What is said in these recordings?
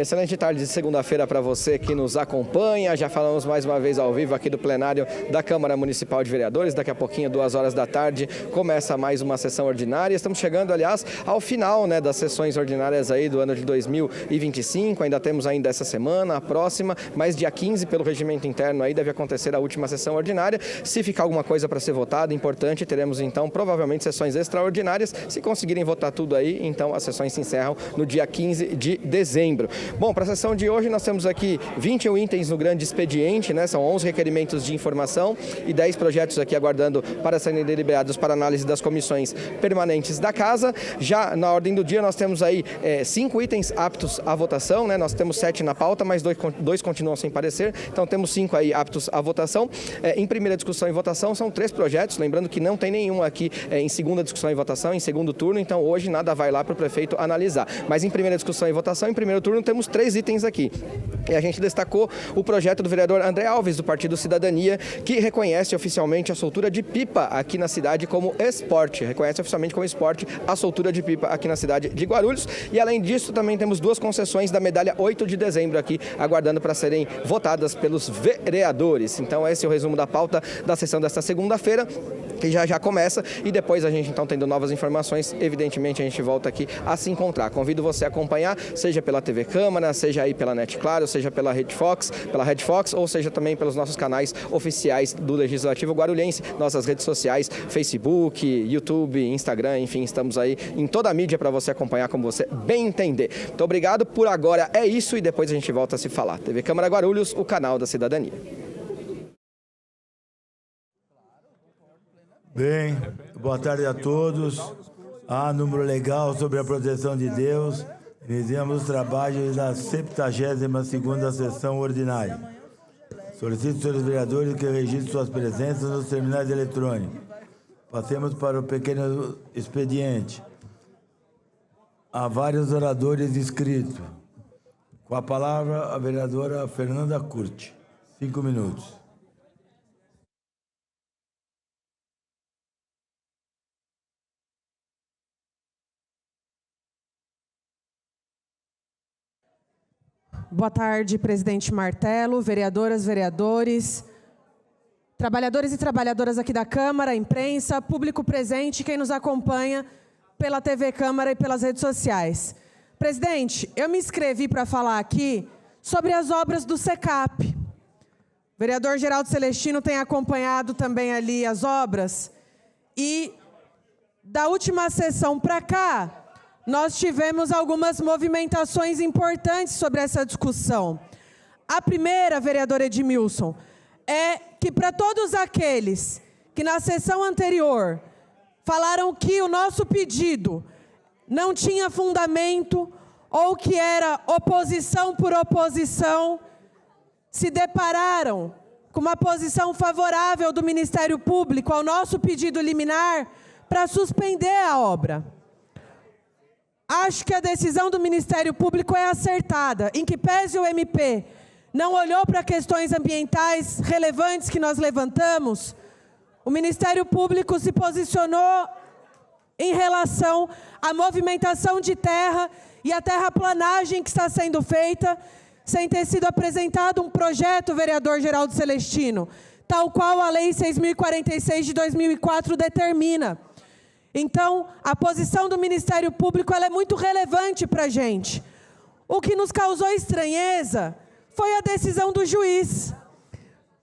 Excelente tarde de segunda-feira para você que nos acompanha. Já falamos mais uma vez ao vivo aqui do plenário da Câmara Municipal de Vereadores. Daqui a pouquinho, 2 horas da tarde, começa mais uma sessão ordinária. Estamos chegando, aliás, ao final, das sessões ordinárias aí do ano de 2025. Ainda temos ainda essa semana, a próxima, mas dia 15, pelo regimento interno, aí deve acontecer a última sessão ordinária. Se ficar alguma coisa para ser votada, importante, teremos então provavelmente sessões extraordinárias. Se conseguirem votar tudo aí, então as sessões se encerram no dia 15 de dezembro. Bom, para a sessão de hoje nós temos aqui 21 itens no grande expediente, São 11 requerimentos de informação e 10 projetos aqui aguardando para serem deliberados para análise das comissões permanentes da Casa. Já na ordem do dia nós temos aí 5 itens aptos à votação, Nós temos 7 na pauta, mas 2 continuam sem parecer, então temos 5 aí aptos à votação. Em primeira discussão e votação são 3 projetos, lembrando que não tem nenhum aqui em segunda discussão e votação, em segundo turno, então hoje nada vai lá para o prefeito analisar. Mas em primeira discussão e votação, em primeiro turno, temos 3 itens aqui. E a gente destacou o projeto do vereador André Alves, do Partido Cidadania, que reconhece oficialmente a soltura de pipa aqui na cidade como esporte. Reconhece oficialmente como esporte a soltura de pipa aqui na cidade de Guarulhos. E além disso, também temos 2 concessões da medalha 8 de dezembro aqui, aguardando para serem votadas pelos vereadores. Então esse é o resumo da pauta da sessão desta segunda-feira, que já começa, e depois a gente então tendo novas informações, evidentemente a gente volta aqui a se encontrar. Convido você a acompanhar, seja pela TV Câmara, seja aí pela Net Claro, seja pela Red Fox, ou seja também pelos nossos canais oficiais do Legislativo Guarulhense, nossas redes sociais, Facebook, YouTube, Instagram, enfim, estamos aí em toda a mídia para você acompanhar como você bem entender. Muito obrigado, por agora é isso e depois a gente volta a se falar. TV Câmara Guarulhos, o canal da cidadania. Bem, boa tarde a todos. Número legal sobre a proteção de Deus. Iniciamos os trabalhos da 72ª sessão ordinária. Solicito, senhores vereadores, que registrem suas presenças nos terminais eletrônicos. Passemos para o pequeno expediente. Há vários oradores inscritos. Com a palavra, a vereadora Fernanda Curti. 5 minutos. Boa tarde, presidente Martelo, vereadoras, vereadores, trabalhadores e trabalhadoras aqui da Câmara, imprensa, público presente, quem nos acompanha pela TV Câmara e pelas redes sociais. Presidente, eu me inscrevi para falar aqui sobre as obras do SECAP. O vereador Geraldo Celestino tem acompanhado também ali as obras e da última sessão para cá, nós tivemos algumas movimentações importantes sobre essa discussão. A primeira, vereador Edmilson, é que para todos aqueles que na sessão anterior falaram que o nosso pedido não tinha fundamento ou que era oposição por oposição, se depararam com uma posição favorável do Ministério Público ao nosso pedido liminar para suspender a obra. Acho que a decisão do Ministério Público é acertada, em que pese o MP não olhou para questões ambientais relevantes que nós levantamos, o Ministério Público se posicionou em relação à movimentação de terra e à terraplanagem que está sendo feita, sem ter sido apresentado um projeto, vereador Geraldo Celestino, tal qual a Lei 6.046 de 2004 determina. Então, a posição do Ministério Público ela é muito relevante para a gente. O que nos causou estranheza foi a decisão do juiz.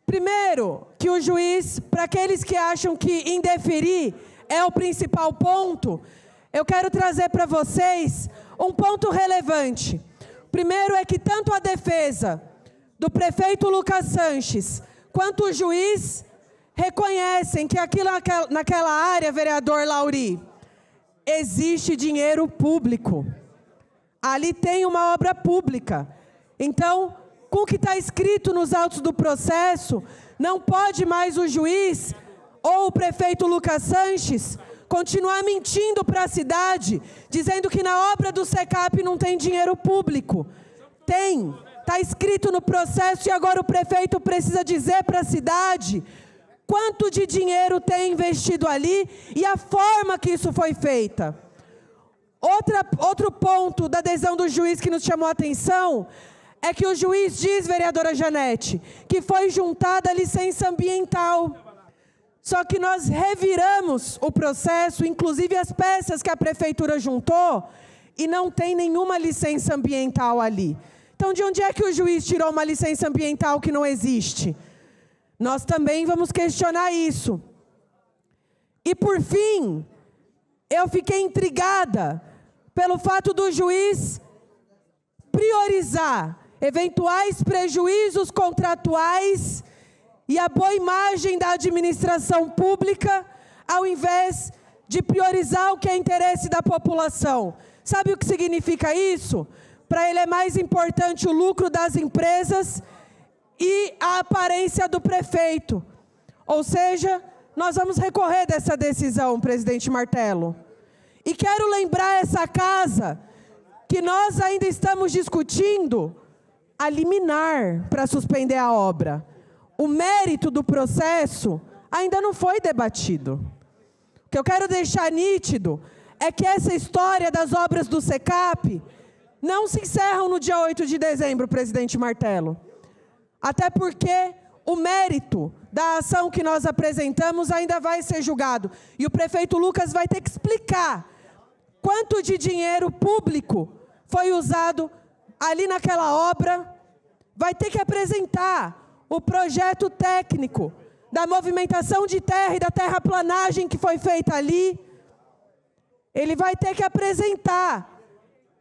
Primeiro, que o juiz, para aqueles que acham que indeferir é o principal ponto, eu quero trazer para vocês um ponto relevante. Primeiro é que tanto a defesa do prefeito Lucas Sanches, quanto o juiz reconhecem que aquilo naquela área, vereador Lauri, existe dinheiro público. Ali tem uma obra pública. Então, com o que está escrito nos autos do processo, não pode mais o juiz ou o prefeito Lucas Sanches continuar mentindo para a cidade, dizendo que na obra do SECAP não tem dinheiro público. Tem, está escrito no processo e agora o prefeito precisa dizer para a cidade quanto de dinheiro tem investido ali e a forma que isso foi feita. Outro ponto da adesão do juiz que nos chamou a atenção é que o juiz diz, vereadora Janete, que foi juntada a licença ambiental. Só que nós reviramos o processo, inclusive as peças que a prefeitura juntou, e não tem nenhuma licença ambiental ali. Então, de onde é que o juiz tirou uma licença ambiental que não existe? Nós também vamos questionar isso. E, por fim, eu fiquei intrigada pelo fato do juiz priorizar eventuais prejuízos contratuais e a boa imagem da administração pública, ao invés de priorizar o que é interesse da população. Sabe o que significa isso? Para ele é mais importante o lucro das empresas e a aparência do prefeito. Ou seja, nós vamos recorrer dessa decisão, presidente Martello. E quero lembrar essa casa que nós ainda estamos discutindo a liminar para suspender a obra. O mérito do processo ainda não foi debatido. O que eu quero deixar nítido é que essa história das obras do SECAP não se encerram no dia 8 de dezembro, presidente Martello. Até porque o mérito da ação que nós apresentamos ainda vai ser julgado. E o prefeito Lucas vai ter que explicar quanto de dinheiro público foi usado ali naquela obra, vai ter que apresentar o projeto técnico da movimentação de terra e da terraplanagem que foi feita ali. Ele vai ter que apresentar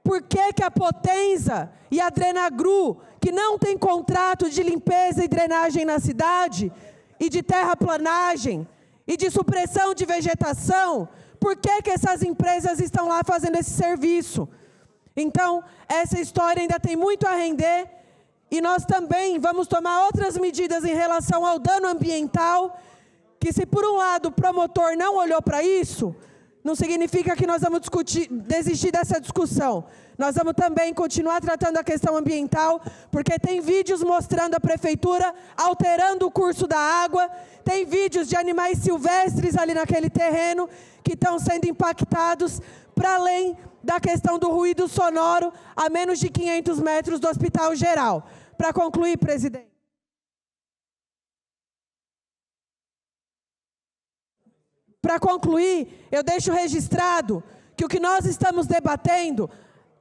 por que a Potenza e a Drenagru, que não tem contrato de limpeza e drenagem na cidade, e de terraplanagem, e de supressão de vegetação, por que essas empresas estão lá fazendo esse serviço? Então, essa história ainda tem muito a render, e nós também vamos tomar outras medidas em relação ao dano ambiental, que se por um lado o promotor não olhou para isso, não significa que nós vamos desistir dessa discussão. Nós vamos também continuar tratando a questão ambiental, porque tem vídeos mostrando a prefeitura alterando o curso da água, tem vídeos de animais silvestres ali naquele terreno que estão sendo impactados, para além da questão do ruído sonoro a menos de 500 metros do Hospital Geral. Para concluir, presidente. Para concluir, eu deixo registrado que o que nós estamos debatendo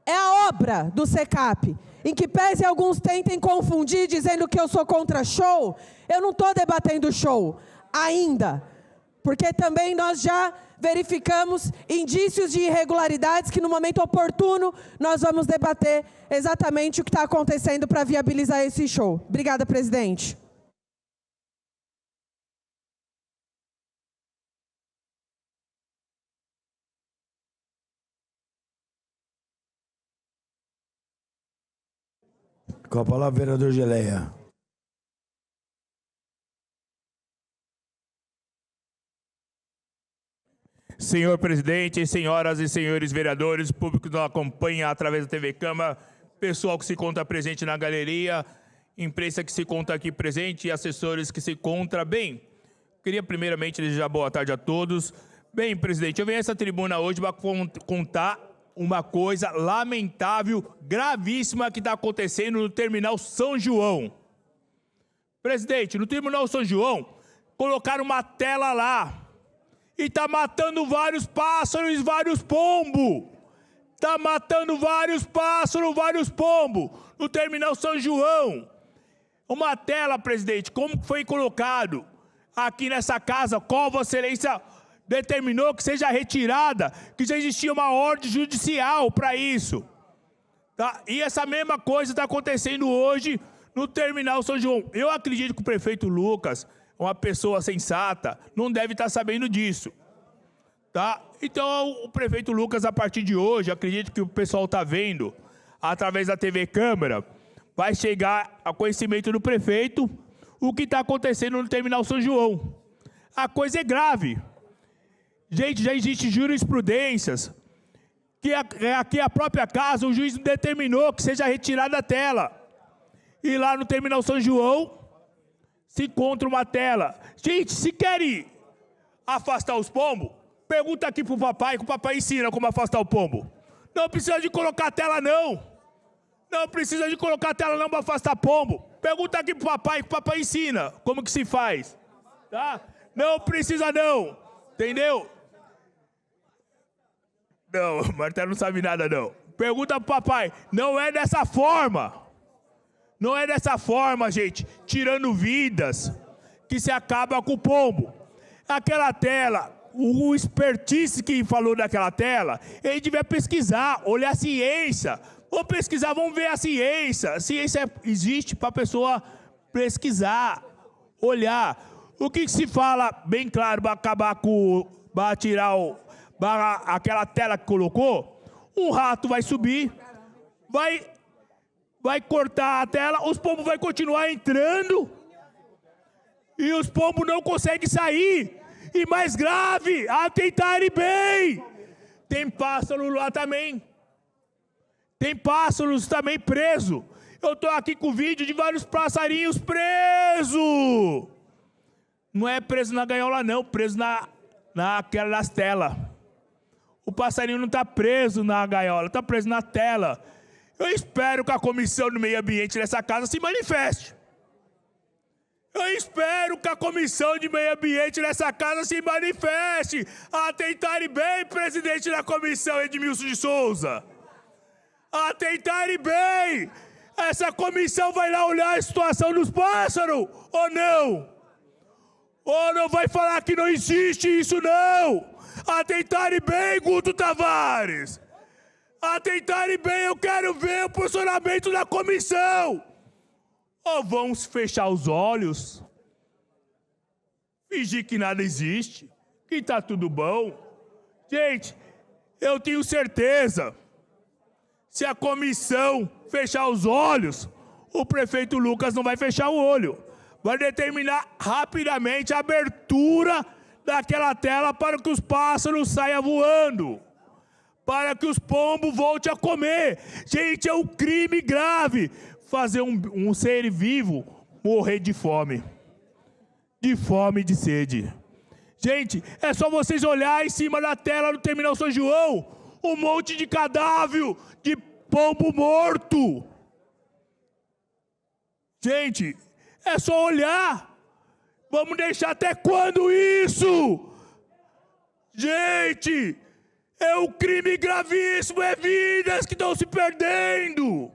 é a obra do SECAP, em que pese alguns tentem confundir dizendo que eu sou contra show, eu não estou debatendo show ainda, porque também nós já verificamos indícios de irregularidades que no momento oportuno nós vamos debater exatamente o que está acontecendo para viabilizar esse show. Obrigada, presidente. Com a palavra, vereador Geleia. Senhor presidente, senhoras e senhores vereadores, público que nos acompanha através da TV Câmara, pessoal que se encontra presente na galeria, imprensa que se encontra aqui presente e assessores que se encontram. Bem, queria primeiramente desejar boa tarde a todos. Bem, presidente, eu venho a essa tribuna hoje para contar uma coisa lamentável, gravíssima que está acontecendo no Terminal São João. Presidente, no Terminal São João, colocaram uma tela lá e está matando vários pássaros e vários pombos. Está matando vários pássaros, vários pombos no Terminal São João. Uma tela, presidente, como foi colocado aqui nessa casa, qual Vossa Excelência determinou que seja retirada, que já existia uma ordem judicial para isso. Tá? E essa mesma coisa está acontecendo hoje no Terminal São João. Eu acredito que o prefeito Lucas, uma pessoa sensata, não deve estar sabendo disso. Tá? Então, o prefeito Lucas, a partir de hoje, acredito que o pessoal está vendo, através da TV Câmara, vai chegar a conhecimento do prefeito o que está acontecendo no Terminal São João. A coisa é grave. Gente, já existe jurisprudências que aqui a própria casa, o juiz determinou que seja retirada a tela. E lá no Terminal São João se encontra uma tela. Gente, se querem afastar os pombos, pergunta aqui pro papai, que o papai ensina como afastar o pombo. Não precisa de colocar tela, não. Não precisa de colocar tela, não, para afastar pombo. Pergunta aqui pro papai, que o papai ensina como que se faz. Tá? Não precisa, não. Entendeu? Não, o Martelo não sabe nada, não. Pergunta pro papai. Não é dessa forma. Não é dessa forma, gente. Tirando vidas, que se acaba com o pombo. Aquela tela, o expertise que falou daquela tela, ele devia pesquisar, olhar a ciência. Vamos pesquisar, vamos ver a ciência. A ciência existe para a pessoa pesquisar, olhar. O que se fala bem claro para acabar com, para tirar aquela tela que colocou? Um rato vai subir, vai cortar a tela, os pombos vão continuar entrando e os pombos não conseguem sair. E mais grave, atentarem bem. Tem pássaro lá também. Tem pássaros também presos. Eu estou aqui com vídeo de vários passarinhos presos. Não é preso na gaiola, não. Preso nas telas. O passarinho não está preso na gaiola, está preso na tela. Eu espero que a comissão do meio ambiente dessa casa se manifeste. Eu espero que a comissão de meio ambiente dessa casa se manifeste. Atentarem bem, presidente da comissão, Edmilson de Souza. Atentarem bem. Essa comissão vai lá olhar a situação dos pássaros, ou não? Ou não vai falar que não existe isso, não? Atentarem bem, Guto Tavares. Atentarem bem, eu quero ver o posicionamento da comissão. Ou vamos fechar os olhos, fingir que nada existe, que está tudo bom. Gente, eu tenho certeza, se a comissão fechar os olhos, o prefeito Lucas não vai fechar o olho. Vai determinar rapidamente a abertura daquela tela para que os pássaros saiam voando. Para que os pombos voltem a comer. Gente, é um crime grave fazer um ser vivo morrer de fome. De fome e de sede. Gente, é só vocês olharem em cima da tela no Terminal São João. Um monte de cadáver de pombo morto. Gente, é só olhar. Vamos deixar até quando isso? Gente, é um crime gravíssimo. É vidas que estão se perdendo.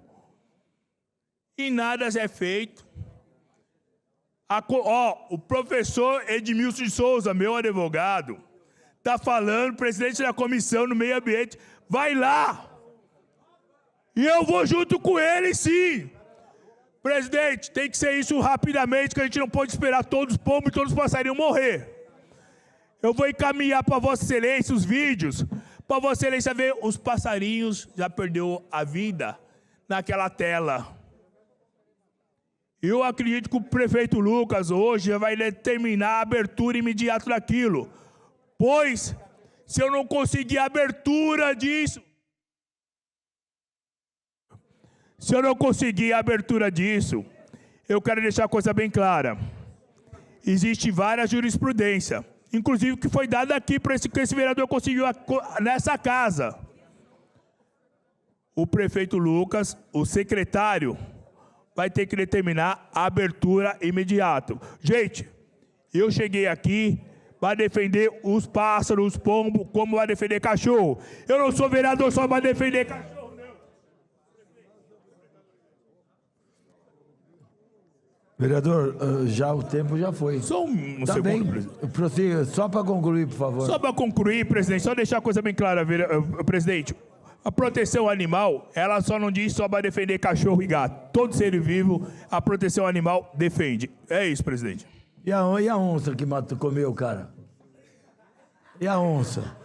E nada é feito. O professor Edmilson de Souza, meu advogado, está falando, presidente da comissão no meio ambiente, vai lá. E eu vou junto com ele, sim. Presidente, tem que ser isso rapidamente, que a gente não pode esperar todos os pombos e todos os passarinhos morrer. Eu vou encaminhar para Vossa Excelência os vídeos, para Vossa Excelência ver os passarinhos já perdeu a vida naquela tela. Eu acredito que o prefeito Lucas hoje vai determinar a abertura imediata daquilo. Pois, se eu não conseguir a abertura disso, eu quero deixar a coisa bem clara. Existe várias jurisprudências, inclusive que foi dada aqui para que esse vereador conseguiu nessa casa. O prefeito Lucas, o secretário, vai ter que determinar a abertura imediata. Gente, eu cheguei aqui para defender os pássaros, os pombos, como vai defender cachorro. Eu não sou vereador só para defender cachorro, não. Vereador, já o tempo já foi. Só um Tá segundo, bem. presidente. Prossiga, só para concluir, por favor. Só para concluir, presidente, só deixar a coisa bem clara, presidente. A proteção animal, ela só não diz só para defender cachorro e gato. Todo ser vivo, a proteção animal defende. É isso, presidente. E a onça que comeu o cara? E a onça?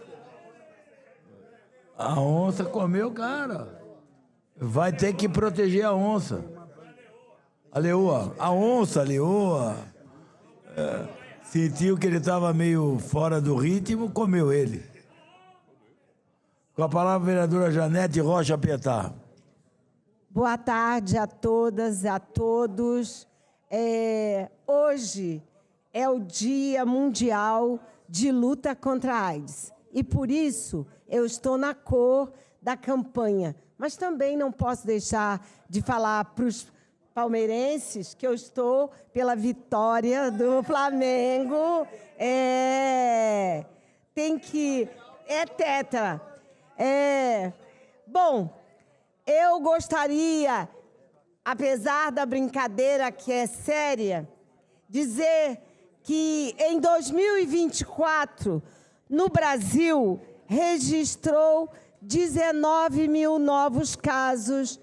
A onça comeu o cara. Vai ter que proteger a onça. A leoa. A onça, a leoa. Sentiu que ele estava meio fora do ritmo, comeu ele. Com a palavra, a vereadora Janete Rocha Pietá. Boa tarde a todas, a todos. Hoje é o Dia Mundial de Luta contra a AIDS. E, por isso, eu estou na cor da campanha, mas também não posso deixar de falar para os palmeirenses que eu estou pela vitória do Flamengo. Tem que... É tetra. Bom, eu gostaria, apesar da brincadeira que é séria, dizer que em 2024, no Brasil, registrou 19 mil novos casos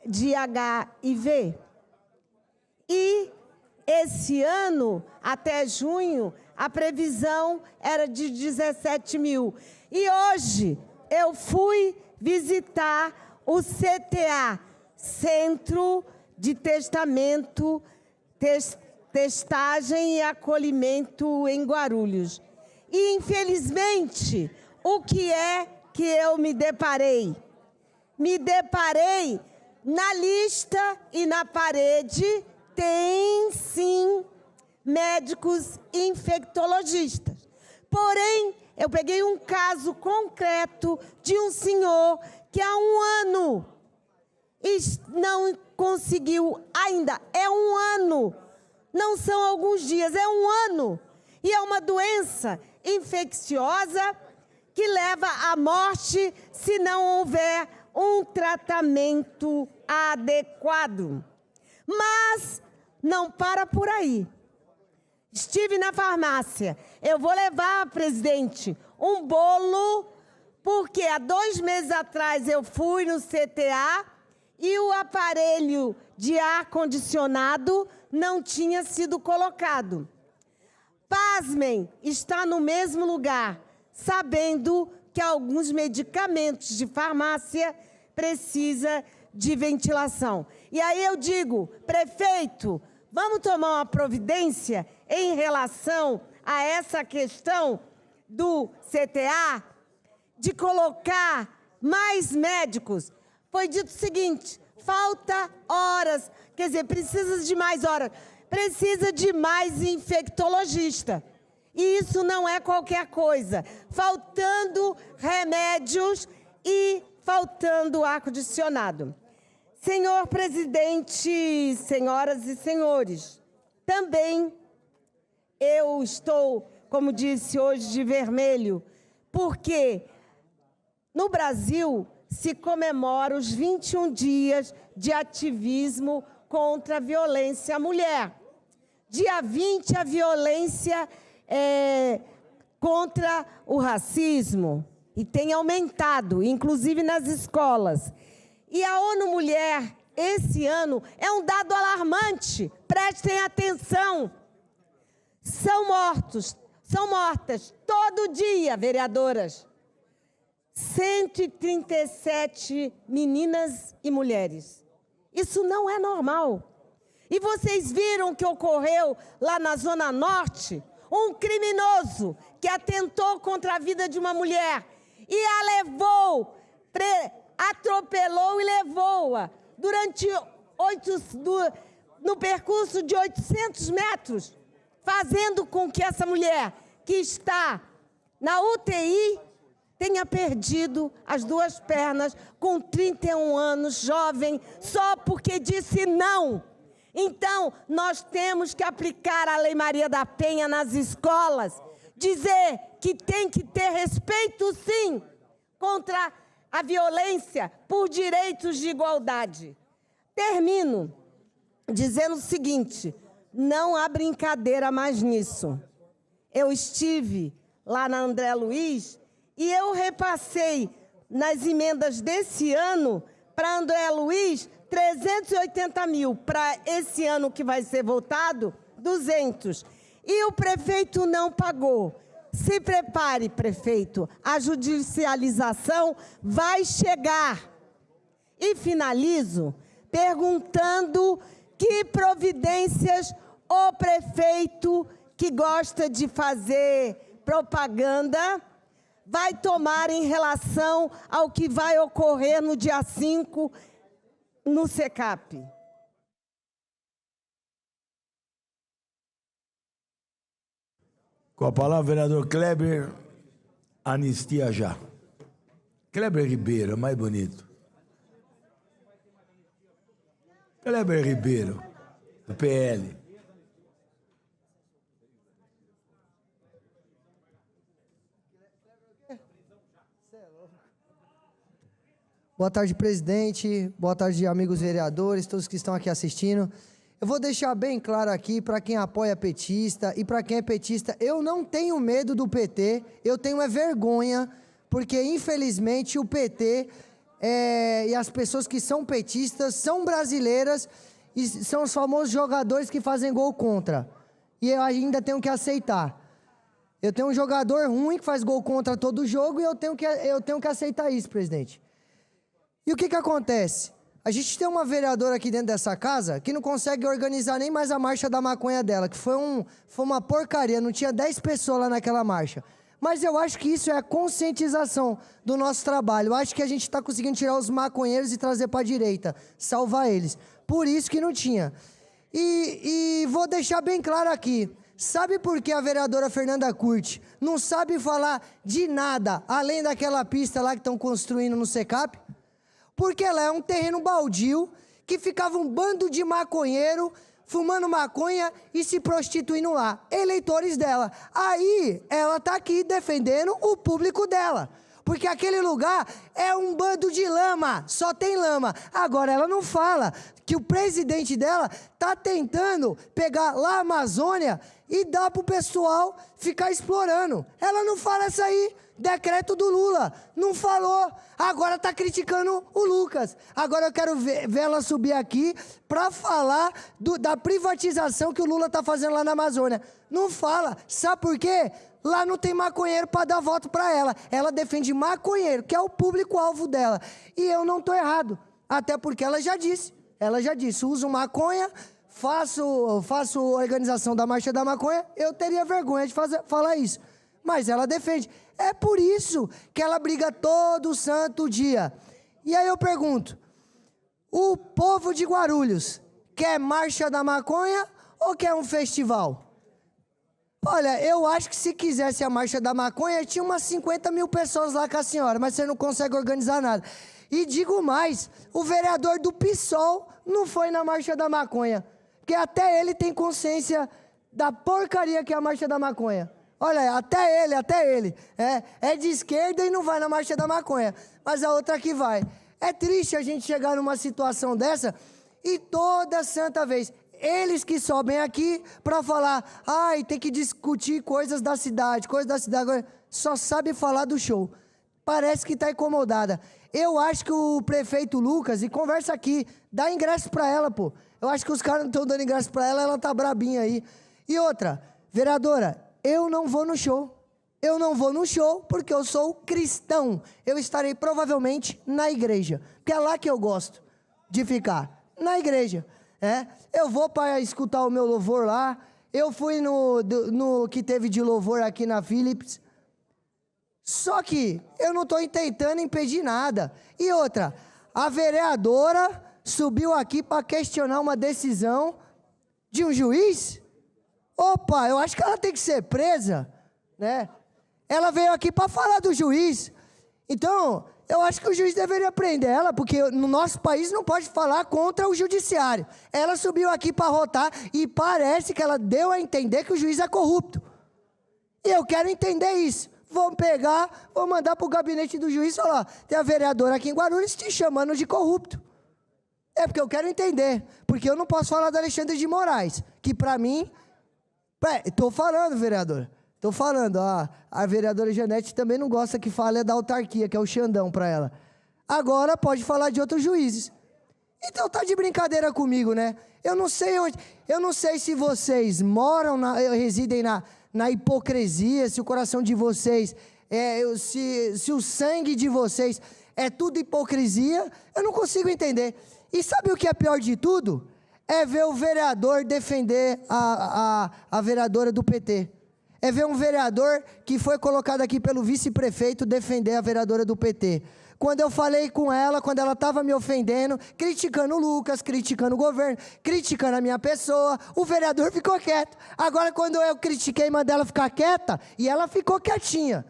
de HIV. E esse ano, até junho, a previsão era de 17 mil. E hoje eu fui visitar o CTA, Centro de Testagem e Acolhimento em Guarulhos. E, infelizmente, o que é que eu me deparei? Me deparei na lista e na parede tem, sim, médicos infectologistas. Porém, eu peguei um caso concreto de um senhor que há um ano não conseguiu ainda. É um ano, não são alguns dias, é um ano. E é uma doença infecciosa que leva à morte se não houver um tratamento adequado. Mas não para por aí. Estive na farmácia. Eu vou levar, presidente, um bolo, porque há 2 meses atrás eu fui no CTA e o aparelho de ar-condicionado não tinha sido colocado. Pasmem, está no mesmo lugar, sabendo que alguns medicamentos de farmácia precisam de ventilação. E aí eu digo, prefeito, vamos tomar uma providência em relação a essa questão do CTA, de colocar mais médicos. Foi dito o seguinte, falta horas, quer dizer, precisa de mais horas, precisa de mais infectologista. E isso não é qualquer coisa. Faltando remédios e faltando ar-condicionado. Senhor presidente, senhoras e senhores, também eu estou, como disse hoje, de vermelho, porque no Brasil se comemora os 21 dias de ativismo contra a violência à mulher. Dia 20, a violência contra o racismo, e tem aumentado, inclusive nas escolas. E a ONU Mulher, esse ano, é um dado alarmante, prestem atenção. São mortas todo dia, vereadoras, 137 meninas e mulheres. Isso não é normal. E vocês viram que ocorreu lá na Zona Norte, um criminoso que atentou contra a vida de uma mulher e a levou, atropelou e levou-a no percurso de 800 metros, fazendo com que essa mulher que está na UTI tenha perdido as 2 pernas com 31 anos, jovem, só porque disse não. Então, nós temos que aplicar a Lei Maria da Penha nas escolas, dizer que tem que ter respeito, sim, contra a violência por direitos de igualdade. Termino dizendo o seguinte, não há brincadeira mais nisso. Eu estive lá na André Luiz e eu repassei nas emendas desse ano para André Luiz 380 mil, para esse ano que vai ser votado, 200. E o prefeito não pagou. Se prepare, prefeito, a judicialização vai chegar. E finalizo perguntando que providências o prefeito, que gosta de fazer propaganda, vai tomar em relação ao que vai ocorrer no dia 5 no SECAP. Com a palavra, vereador Kleber, anistia já. Kleber Ribeiro, mais bonito. Kleber Ribeiro, do PL. Boa tarde, presidente. Boa tarde, amigos vereadores, todos que estão aqui assistindo. Eu vou deixar bem claro aqui para quem apoia petista e para quem é petista, eu não tenho medo do PT, eu tenho vergonha, porque infelizmente o PT e as pessoas que são petistas são brasileiras e são os famosos jogadores que fazem gol contra. E eu ainda tenho que aceitar. Eu tenho um jogador ruim que faz gol contra todo jogo e eu tenho que aceitar isso, presidente. E o que acontece? A gente tem uma vereadora aqui dentro dessa casa que não consegue organizar nem mais a marcha da maconha dela, que foi uma porcaria, não tinha 10 pessoas lá naquela marcha. Mas eu acho que isso é a conscientização do nosso trabalho. Eu acho que a gente está conseguindo tirar os maconheiros e trazer para a direita, salvar eles. Por isso que não tinha. E vou deixar bem claro aqui. Sabe por que a vereadora Fernanda Curti não sabe falar de nada, além daquela pista lá que estão construindo no SECAP? Porque ela é um terreno baldio, que ficava um bando de maconheiro fumando maconha e se prostituindo lá, eleitores dela. Aí, ela tá aqui defendendo o público dela, porque aquele lugar é um bando de lama, só tem lama. Agora, ela não fala que o presidente dela tá tentando pegar lá a Amazônia e dar pro pessoal ficar explorando. Ela não fala isso aí. Decreto do Lula, não falou, agora está criticando o Lucas. Agora eu quero ver ela subir aqui para falar da privatização que o Lula está fazendo lá na Amazônia. Não fala, sabe por quê? Lá não tem maconheiro para dar voto para ela. Ela defende maconheiro, que é o público-alvo dela. E eu não estou errado, até porque ela já disse, uso maconha, faço organização da Marcha da Maconha, eu teria vergonha de falar isso. Mas ela defende. É por isso que ela briga todo santo dia. E aí eu pergunto, o povo de Guarulhos quer Marcha da Maconha ou quer um festival? Olha, eu acho que se quisesse a Marcha da Maconha, tinha umas 50 mil pessoas lá com a senhora, mas você não consegue organizar nada. E digo mais, o vereador do PSOL não foi na Marcha da Maconha, porque até ele tem consciência da porcaria que é a Marcha da Maconha. Olha, até ele, é de esquerda e não vai na Marcha da Maconha, mas a outra que vai. É triste a gente chegar numa situação dessa e toda santa vez, eles que sobem aqui para falar, tem que discutir coisas da cidade, só sabe falar do show. Parece que está incomodada. Eu acho que o prefeito Lucas, e conversa aqui, dá ingresso para ela, pô. Eu acho que os caras não estão dando ingresso para ela, ela tá brabinha aí. E outra, vereadora, eu não vou no show. Eu não vou no show porque eu sou cristão. Eu estarei provavelmente na igreja, que é lá que eu gosto de ficar, na igreja. Eu vou para escutar o meu louvor lá. Eu fui no que teve de louvor aqui na Philips. Só que eu não estou tentando impedir nada. E outra, a vereadora subiu aqui para questionar uma decisão de um juiz. Opa, eu acho que ela tem que ser presa, né? Ela veio aqui para falar do juiz. Então, eu acho que o juiz deveria prender ela, porque no nosso país não pode falar contra o judiciário. Ela subiu aqui para rotar e parece que ela deu a entender que o juiz é corrupto. E eu quero entender isso. Vamos pegar, vou mandar para o gabinete do juiz e falar, tem a vereadora aqui em Guarulhos te chamando de corrupto. É porque eu quero entender, porque eu não posso falar do Alexandre de Moraes, que para mim... Estou falando, vereadora. Estou falando. A vereadora Janete também não gosta que fale da autarquia, que é o Xandão para ela. Agora pode falar de outros juízes. Então tá de brincadeira comigo, né? Eu não sei se vocês residem na hipocrisia, se o coração de vocês, se o sangue de vocês é tudo hipocrisia. Eu não consigo entender. E sabe o que é pior de tudo? É ver o vereador defender a vereadora do PT. É ver um vereador que foi colocado aqui pelo vice-prefeito defender a vereadora do PT. Quando eu falei com ela, quando ela estava me ofendendo, criticando o Lucas, criticando o governo, criticando a minha pessoa, o vereador ficou quieto. Agora, quando eu critiquei, mandei ela ficar quieta, e ela ficou quietinha.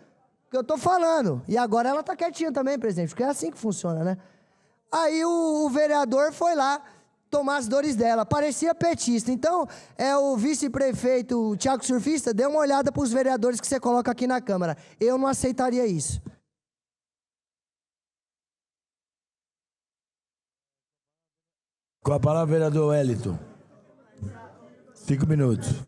que eu tô falando. E agora ela tá quietinha também, presidente, porque é assim que funciona, né? Aí o vereador foi lá tomar as dores dela, parecia petista. Então, o vice-prefeito Thiago Surfista, dê uma olhada para os vereadores que você coloca aqui na Câmara. Eu não aceitaria isso. Com a palavra, vereador Wellington. 5 minutos.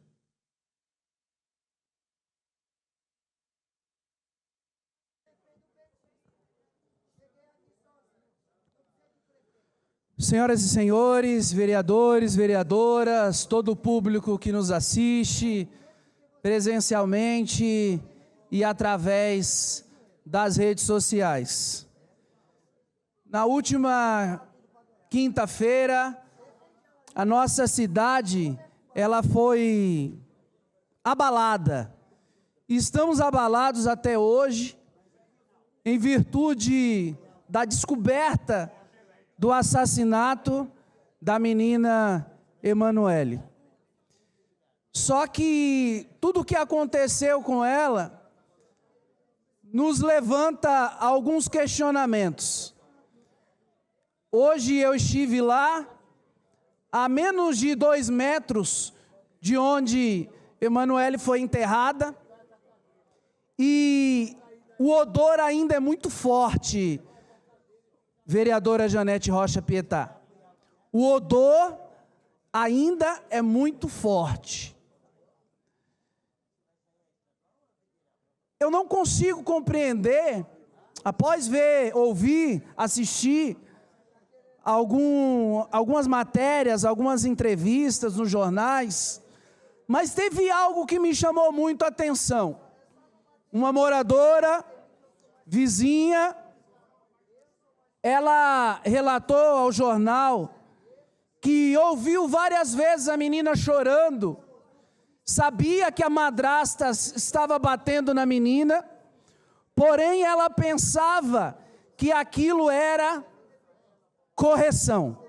Senhoras e senhores, vereadores, vereadoras, todo o público que nos assiste presencialmente e através das redes sociais. Na última quinta-feira, a nossa cidade, ela foi abalada. Estamos abalados até hoje, em virtude da descoberta do assassinato da menina Emanuele. Só que tudo o que aconteceu com ela nos levanta alguns questionamentos. Hoje eu estive lá, a menos de 2 metros de onde Emanuele foi enterrada, e o odor ainda é muito forte, vereadora Janete Rocha Pietá. O odor ainda é muito forte. Eu não consigo compreender, após ver, ouvir, assistir algumas matérias, algumas entrevistas nos jornais, mas teve algo que me chamou muito a atenção. Uma moradora, vizinha, ela relatou ao jornal que ouviu várias vezes a menina chorando, sabia que a madrasta estava batendo na menina, porém ela pensava que aquilo era correção.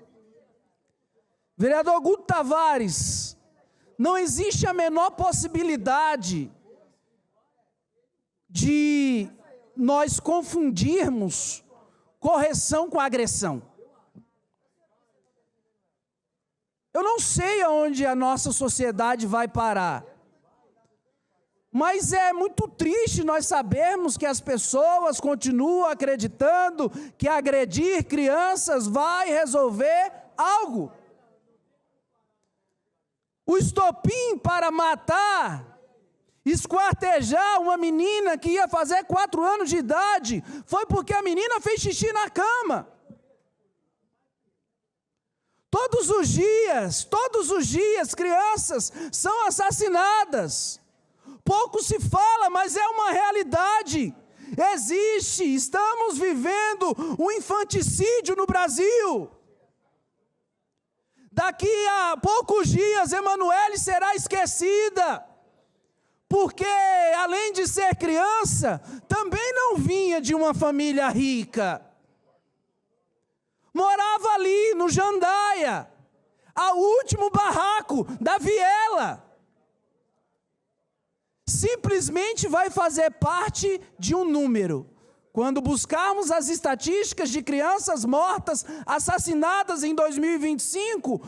Vereador Guto Tavares, não existe a menor possibilidade de nós confundirmos correção com agressão. Eu não sei aonde a nossa sociedade vai parar, mas é muito triste nós sabermos que as pessoas continuam acreditando que agredir crianças vai resolver algo. O estopim para matar, esquartejar uma menina que ia fazer 4 anos de idade, foi porque a menina fez xixi na cama. Todos os dias, crianças são assassinadas. Pouco se fala, mas é uma realidade. Existe, estamos vivendo um infanticídio no Brasil. Daqui a poucos dias, Emanuele será esquecida, porque além de ser criança, também não vinha de uma família rica. Morava ali no Jandaia, ao último barraco da viela. Simplesmente vai fazer parte de um número. Quando buscarmos as estatísticas de crianças mortas, assassinadas em 2025,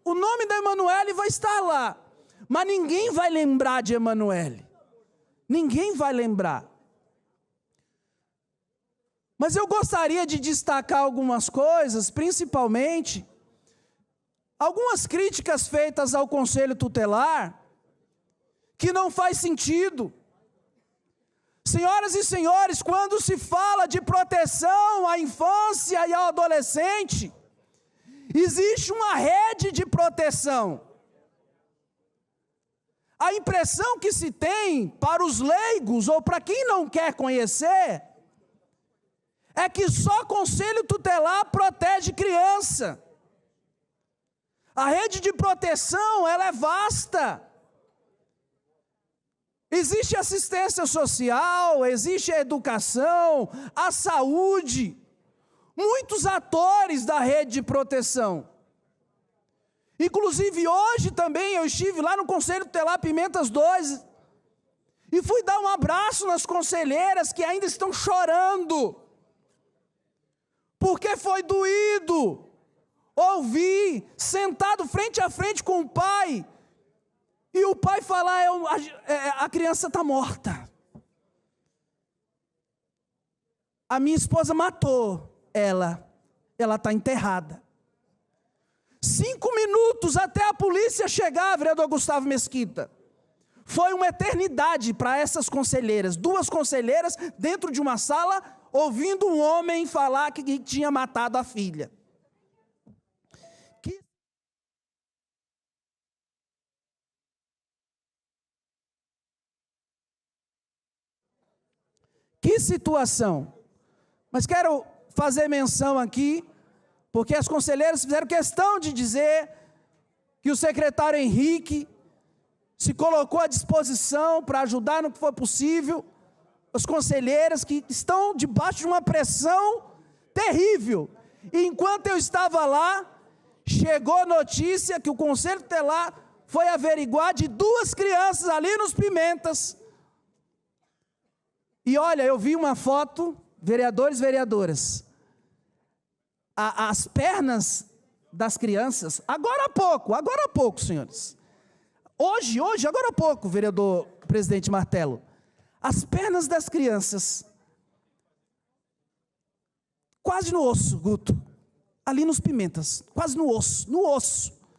o nome da Emanuele vai estar lá. Mas ninguém vai lembrar de Emanuele. Ninguém vai lembrar. Mas eu gostaria de destacar algumas coisas, principalmente algumas críticas feitas ao Conselho Tutelar, que não faz sentido. Senhoras e senhores, quando se fala de proteção à infância e ao adolescente, existe uma rede de proteção. A impressão que se tem para os leigos, ou para quem não quer conhecer, é que só Conselho Tutelar protege criança. A rede de proteção, ela é vasta. Existe assistência social, existe a educação, a saúde, muitos atores da rede de proteção. Inclusive hoje também eu estive lá no Conselho Tutelar Pimentas 2, E fui dar um abraço nas conselheiras que ainda estão chorando. Porque foi doído ouvir, sentado frente a frente com o pai, e o pai falar, a criança está morta. A minha esposa matou ela está enterrada. 5 minutos até a polícia chegar, vereador Gustavo Mesquita. Foi uma eternidade para essas conselheiras, 2 conselheiras dentro de uma sala, ouvindo um homem falar que tinha matado a filha. Que situação. Mas quero fazer menção aqui, porque as conselheiras fizeram questão de dizer que o secretário Henrique se colocou à disposição para ajudar no que for possível, as conselheiras que estão debaixo de uma pressão terrível. E enquanto eu estava lá, chegou a notícia que o Conselho Tutelar foi averiguar de 2 crianças ali nos Pimentas. E olha, eu vi uma foto, vereadores e vereadoras, as pernas das crianças, agora há pouco, senhores. Hoje, agora há pouco, vereador presidente Martelo, as pernas das crianças, quase no osso, Guto, ali nos Pimentas, quase no osso.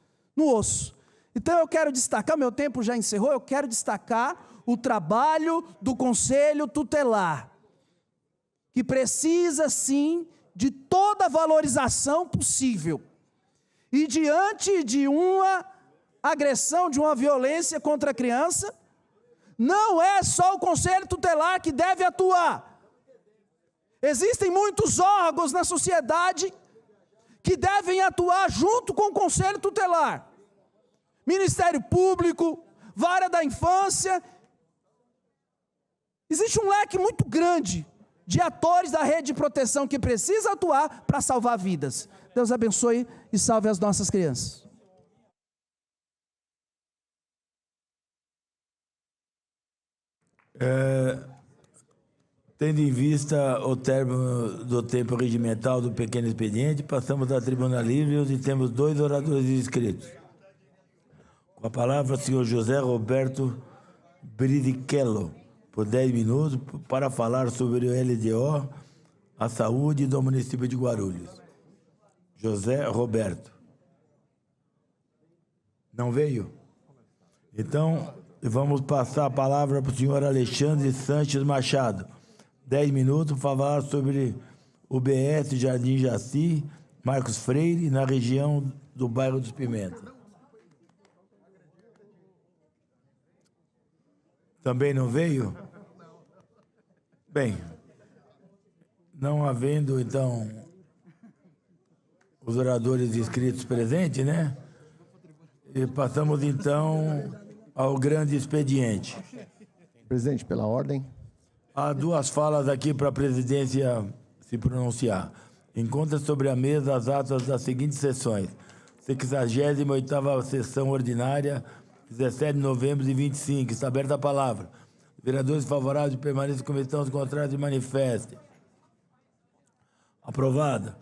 Então eu quero destacar, meu tempo já encerrou, eu quero destacar o trabalho do Conselho Tutelar, que precisa sim de toda a valorização possível. E diante de uma agressão, de uma violência contra a criança, não é só o Conselho Tutelar que deve atuar. Existem muitos órgãos na sociedade que devem atuar junto com o Conselho Tutelar. Ministério Público, Vara da Infância. Existe um leque muito grande de atores da rede de proteção que precisa atuar para salvar vidas. Deus abençoe e salve as nossas crianças. Tendo em vista o término do tempo regimental do pequeno expediente, passamos à tribuna livre, onde temos 2 oradores inscritos. Com a palavra, o senhor José Roberto Bridicello, por 10 minutos, para falar sobre o LDO, a saúde do município de Guarulhos. José Roberto. Não veio? Então, vamos passar a palavra para o senhor Alexandre Sanches Machado. 10 minutos para falar sobre o BS Jardim Jaci, Marcos Freire, na região do bairro dos Pimentas. Também não veio? Bem, não havendo, então, os oradores inscritos presentes, né? E passamos, então, ao grande expediente. Presidente, pela ordem. Há 2 falas aqui para a presidência se pronunciar. Encontra sobre a mesa as atas das seguintes sessões. 68ª sessão ordinária, 17 de novembro de 25. Está aberta a palavra. Vereadores favoráveis permaneçam como estão, os contrários e manifestem. Aprovada.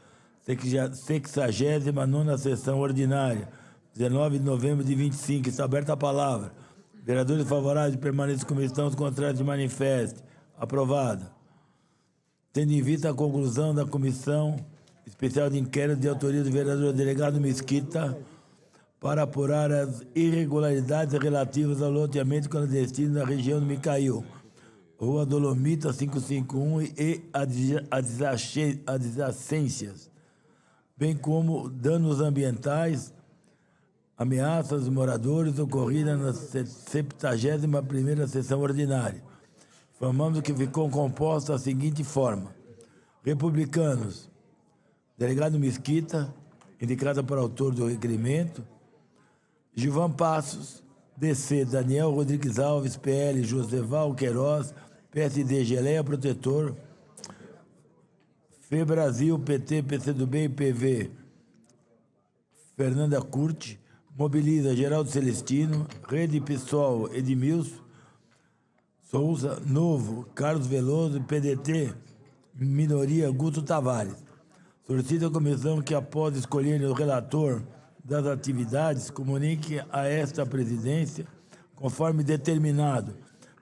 69ª sessão ordinária, 19 de novembro de 25. Está aberta a palavra. Vereadores favoráveis permaneçam como estão, os contrários e manifestem. Aprovada. Tendo em vista a conclusão da Comissão Especial de Inquérito de autoria do vereador delegado Mesquita para apurar as irregularidades relativas ao loteamento clandestino na região do Micail, Rua Dolomita 551 e adjacências, bem como danos ambientais, ameaças aos moradores ocorridas na 71ª sessão ordinária. Informamos que ficou composta da seguinte forma: republicanos, delegado Mesquita, indicado por autor do requerimento, Gilvan Passos, DC, Daniel Rodrigues Alves, PL, Joseval Queiroz, PSD, Geleia Protetor, FEBrasil, PT, PCdoB e PV, Fernanda Curti, Mobiliza, Geraldo Celestino, Rede PSOL, Edmilson, Souza, Novo, Carlos Veloso, PDT, minoria, Guto Tavares. Solicito à comissão que, após escolher o relator das atividades, comunique a esta presidência, conforme determinado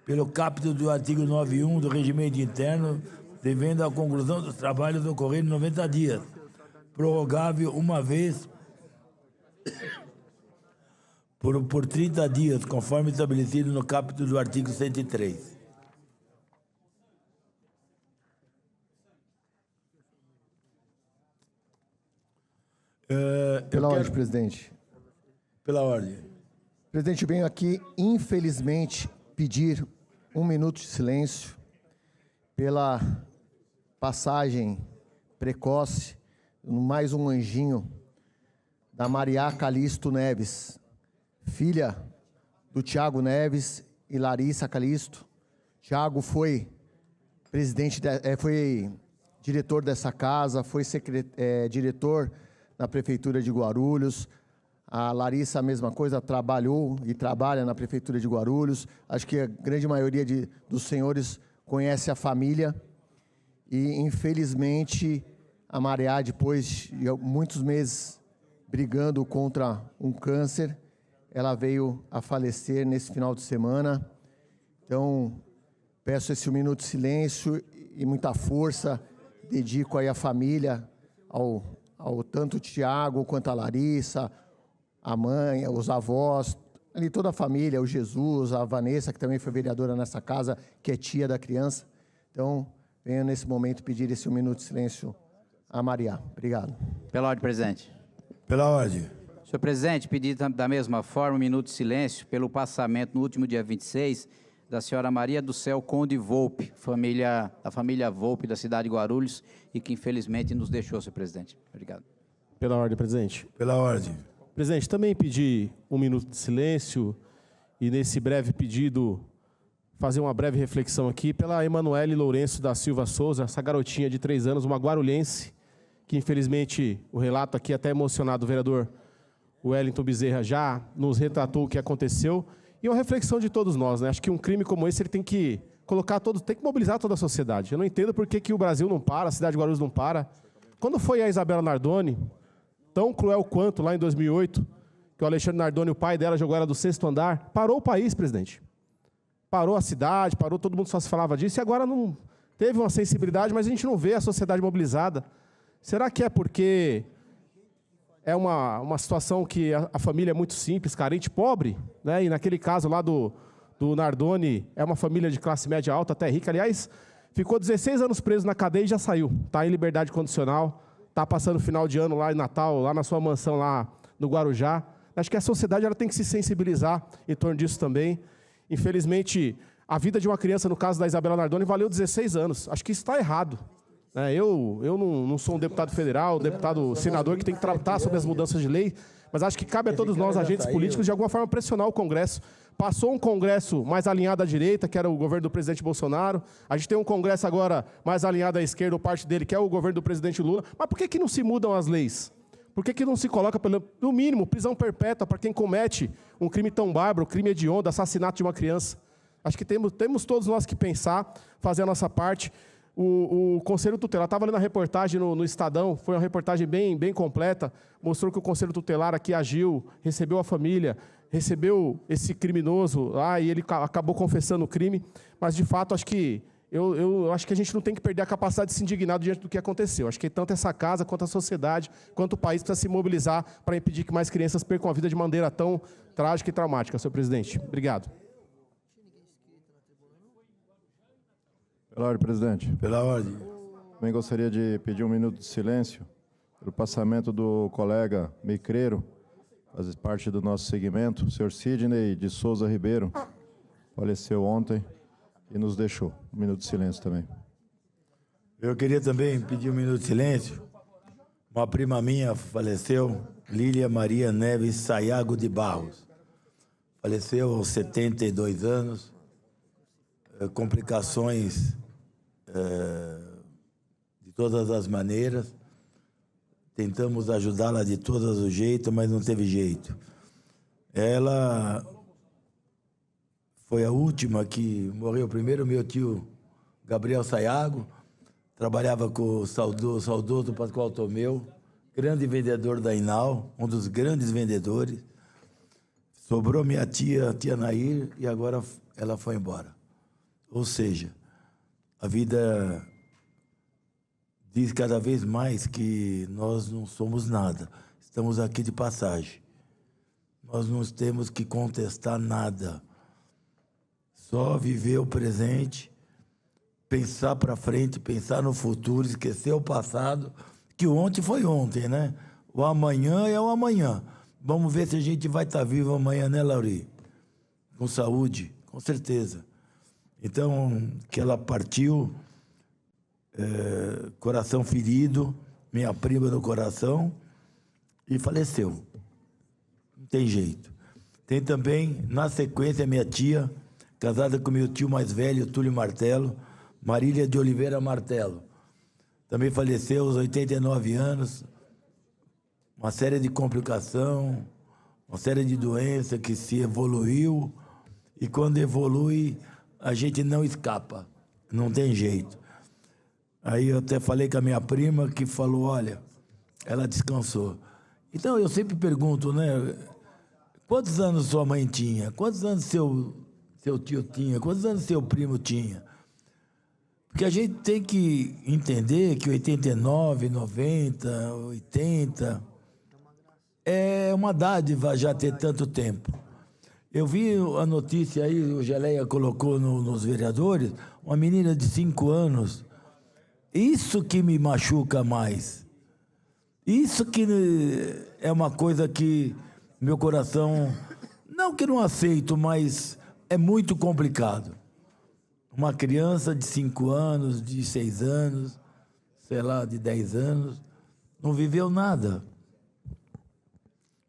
pelo capítulo do artigo 9.1 do Regimento Interno, devendo a conclusão dos trabalhos ocorrer em 90 dias, prorrogável uma vez por 30 dias, conforme estabelecido no capítulo do artigo 103. Pela ordem, presidente. Pela ordem. Presidente, venho aqui, infelizmente, pedir 1 minuto de silêncio pela passagem precoce, mais um anjinho, da Maria Calisto Neves, filha do Tiago Neves e Larissa Calisto. Tiago foi foi diretor dessa casa, foi diretor na Prefeitura de Guarulhos. A Larissa, a mesma coisa, trabalhou e trabalha na Prefeitura de Guarulhos. Acho que a grande maioria dos senhores conhece a família. E, infelizmente, a Maria, depois de muitos meses brigando contra um câncer, ela veio a falecer nesse final de semana. Então, peço esse 1 minuto de silêncio e muita força. Dedico aí a família, ao tanto o Tiago quanto a Larissa, a mãe, os avós, ali toda a família, o Jesus, a Vanessa, que também foi vereadora nessa casa, que é tia da criança. Então, venho nesse momento pedir esse 1 minuto de silêncio a Maria. Obrigado. Pela ordem, presidente. Pela ordem. Senhor presidente, pedir da mesma forma 1 minuto de silêncio pelo passamento no último dia 26 da senhora Maria do Céu Conde Volpe, da família Volpe da cidade de Guarulhos, e que infelizmente nos deixou, senhor presidente. Obrigado. Pela ordem, presidente. Pela ordem. Presidente, também pedir 1 minuto de silêncio e, nesse breve pedido, fazer uma breve reflexão aqui pela Emanuele Lourenço da Silva Souza, essa garotinha de 3 anos, uma guarulhense, que infelizmente o relato aqui até emocionado, o vereador Wellington Bezerra já nos retratou o que aconteceu, e uma reflexão de todos nós, né? Acho que um crime como esse ele tem que tem que mobilizar toda a sociedade. Eu não entendo por que o Brasil não para, a cidade de Guarulhos não para. Quando foi a Isabela Nardoni, tão cruel quanto lá em 2008, que o Alexandre Nardoni, o pai dela, jogou ela do 6º andar, parou o país, presidente. Parou a cidade, parou, todo mundo só se falava disso, e agora não teve uma sensibilidade, mas a gente não vê a sociedade mobilizada. Será que é porque é uma situação que a família é muito simples, carente, pobre, né? E naquele caso lá do Nardoni, é uma família de classe média alta, até rica. Aliás, ficou 16 anos preso na cadeia e já saiu. Está em liberdade condicional, está passando o final de ano lá em Natal, lá na sua mansão lá no Guarujá. Acho que a sociedade ela tem que se sensibilizar em torno disso também. Infelizmente, a vida de uma criança, no caso da Isabela Nardoni, valeu 16 anos. Acho que isso está errado. Eu não sou um deputado federal, deputado senador que tem que tratar sobre as mudanças de lei, mas acho que cabe a todos nós, agentes políticos, de alguma forma pressionar o Congresso. Passou um Congresso mais alinhado à direita, que era o governo do presidente Bolsonaro. A gente tem um Congresso agora mais alinhado à esquerda, ou parte dele, que é o governo do presidente Lula. Mas por que não se mudam as leis? Por que não se coloca, no mínimo, prisão perpétua para quem comete um crime tão bárbaro, crime hediondo, assassinato de uma criança? Acho que temos todos nós que pensar, fazer a nossa parte. O Conselho Tutelar, estava ali na reportagem no Estadão, foi uma reportagem bem completa, mostrou que o Conselho Tutelar aqui agiu, recebeu a família, recebeu esse criminoso lá e ele acabou confessando o crime, mas de fato acho que eu acho que a gente não tem que perder a capacidade de se indignar diante do que aconteceu. Acho que tanto essa casa, quanto a sociedade, quanto o país precisa se mobilizar para impedir que mais crianças percam a vida de maneira tão trágica e traumática, senhor presidente. Obrigado. Pela ordem, presidente. Pela ordem. Também gostaria de pedir 1 minuto de silêncio pelo passamento do colega Micreiro, faz parte do nosso segmento, o senhor Sidney de Souza Ribeiro, faleceu ontem e nos deixou. 1 minuto de silêncio também. Eu queria também pedir 1 minuto de silêncio. Uma prima minha faleceu, Lília Maria Neves Sayago de Barros. Faleceu aos 72 anos, complicações de todas as maneiras. Tentamos ajudá-la de todos os jeitos, mas não teve jeito. Ela foi a última que morreu primeiro, meu tio Gabriel Sayago, trabalhava com o saudoso Pascoal Tomeu, grande vendedor da Inal, um dos grandes vendedores. Sobrou minha tia Nair, e agora ela foi embora. Ou seja, a vida diz cada vez mais que nós não somos nada. Estamos aqui de passagem. Nós não temos que contestar nada. Só viver o presente, pensar para frente, pensar no futuro, esquecer o passado, que o ontem foi ontem, né? O amanhã é o amanhã. Vamos ver se a gente vai estar vivo amanhã, né, Lauri? Com saúde, com certeza. Então, que ela partiu, coração ferido, minha prima no coração, e faleceu. Não tem jeito. Tem também, na sequência, minha tia, casada com meu tio mais velho, Túlio Martelo, Marília de Oliveira Martelo. Também faleceu aos 89 anos, uma série de complicações, uma série de doenças que se evoluiu, e quando evolui, a gente não escapa, não tem jeito. Aí eu até falei com a minha prima, que falou, olha, ela descansou. Então eu sempre pergunto, né, quantos anos sua mãe tinha? Quantos anos seu tio tinha? Quantos anos seu primo tinha? Porque a gente tem que entender que 89, 90, 80 é uma dádiva já ter tanto tempo. Eu vi a notícia aí, o Geleia colocou nos vereadores, uma menina de 5 anos. Isso que me machuca mais. Isso que é uma coisa que meu coração, não que não aceito, mas é muito complicado. Uma criança de 5 anos, de 6 anos, sei lá, de 10 anos, não viveu nada.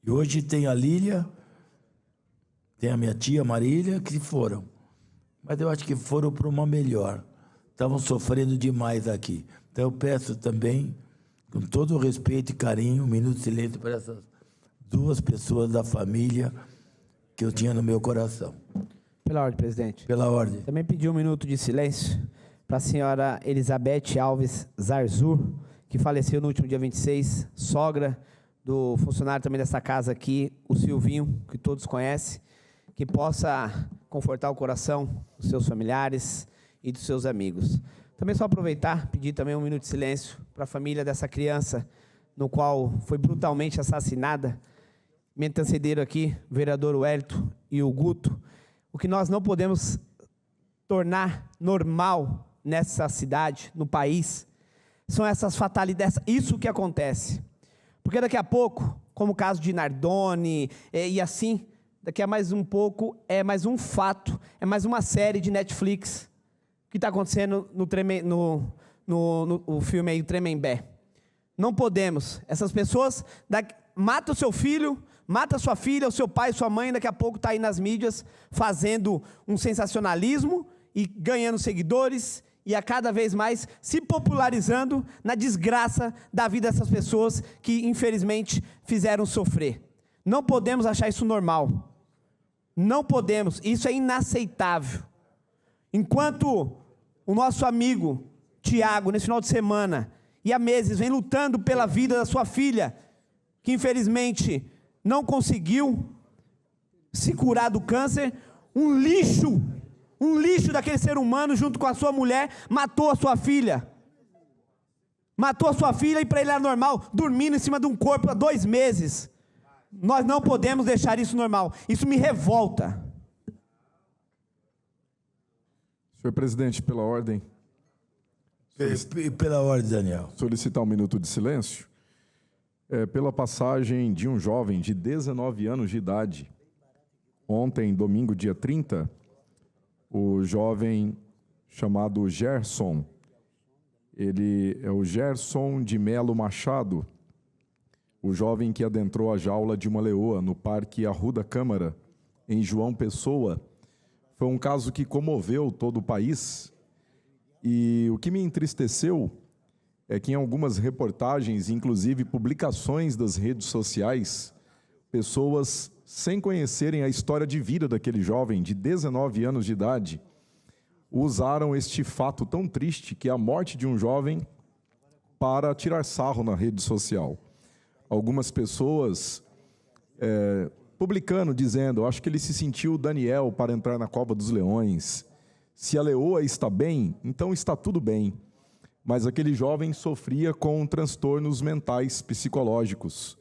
E hoje tem a Lília, tem a minha tia Marília, que foram. Mas eu acho que foram para uma melhor. Estavam sofrendo demais aqui. Então eu peço também, com todo o respeito e carinho, um minuto de silêncio para essas 2 pessoas da família que eu tinha no meu coração. Pela ordem, presidente. Pela ordem. Também pedi um minuto de silêncio para a senhora Elizabeth Alves Zarzur, que faleceu no último dia 26, sogra do funcionário também dessa casa aqui, o Silvinho, que todos conhecem, que possa confortar o coração dos seus familiares e dos seus amigos. Também só aproveitar, pedir também um minuto de silêncio para a família dessa criança, no qual foi brutalmente assassinada. Me antecederam aqui, o vereador Wellington e o Guto. O que nós não podemos tornar normal nessa cidade, no país, são essas fatalidades, isso que acontece. Porque daqui a pouco, como o caso de Nardoni, e assim, daqui a mais um pouco, é mais um fato, é mais uma série de Netflix, que está acontecendo no filme aí, o Tremembé. Não podemos, essas pessoas, mata o seu filho, mata sua filha, o seu pai, sua mãe, daqui a pouco está aí nas mídias, fazendo um sensacionalismo, e ganhando seguidores, e a cada vez mais se popularizando na desgraça da vida dessas pessoas que, infelizmente, fizeram sofrer. Não podemos achar isso normal. Não podemos, isso é inaceitável. Enquanto o nosso amigo Tiago, nesse final de semana, e há meses, vem lutando pela vida da sua filha, que infelizmente não conseguiu se curar do câncer, um lixo daquele ser humano, junto com a sua mulher, matou a sua filha. Matou a sua filha, e para ele era normal, dormindo em cima de um corpo há 2 meses. Nós não podemos deixar isso normal. Isso me revolta. Senhor presidente, pela ordem. Pela ordem, Daniel. Solicitar um minuto de silêncio. Pela passagem de um jovem de 19 anos de idade. Ontem, domingo, dia 30, o jovem chamado Gerson, ele é o Gerson de Melo Machado, o jovem que adentrou a jaula de uma leoa no Parque Arruda Câmara, em João Pessoa. Foi um caso que comoveu todo o país, e o que me entristeceu é que em algumas reportagens, inclusive publicações das redes sociais, pessoas, sem conhecerem a história de vida daquele jovem de 19 anos de idade, usaram este fato tão triste, que é a morte de um jovem, para tirar sarro na rede social. Algumas pessoas publicando, dizendo: acho que ele se sentiu Daniel para entrar na cova dos leões. Se a leoa está bem, então está tudo bem. Mas aquele jovem sofria com transtornos mentais psicológicos.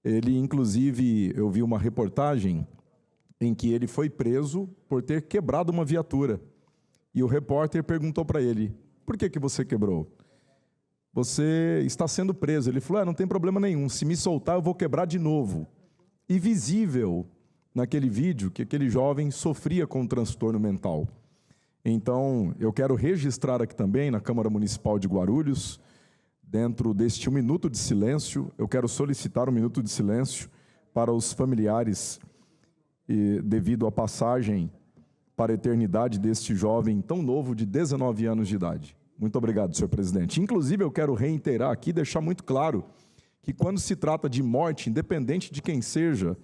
Ele, inclusive, eu vi uma reportagem em que ele foi preso por ter quebrado uma viatura. E o repórter perguntou para ele: por que você quebrou? Você está sendo preso. Ele falou: não tem problema nenhum, se me soltar eu vou quebrar de novo. E visível naquele vídeo que aquele jovem sofria com um transtorno mental. Então, eu quero registrar aqui também, na Câmara Municipal de Guarulhos, dentro deste 1 minuto de silêncio, eu quero solicitar 1 minuto de silêncio para os familiares, devido à passagem para a eternidade deste jovem tão novo de 19 anos de idade. Muito obrigado, senhor presidente. Inclusive, eu quero reiterar aqui, deixar muito claro, que quando se trata de morte, independente de quem seja,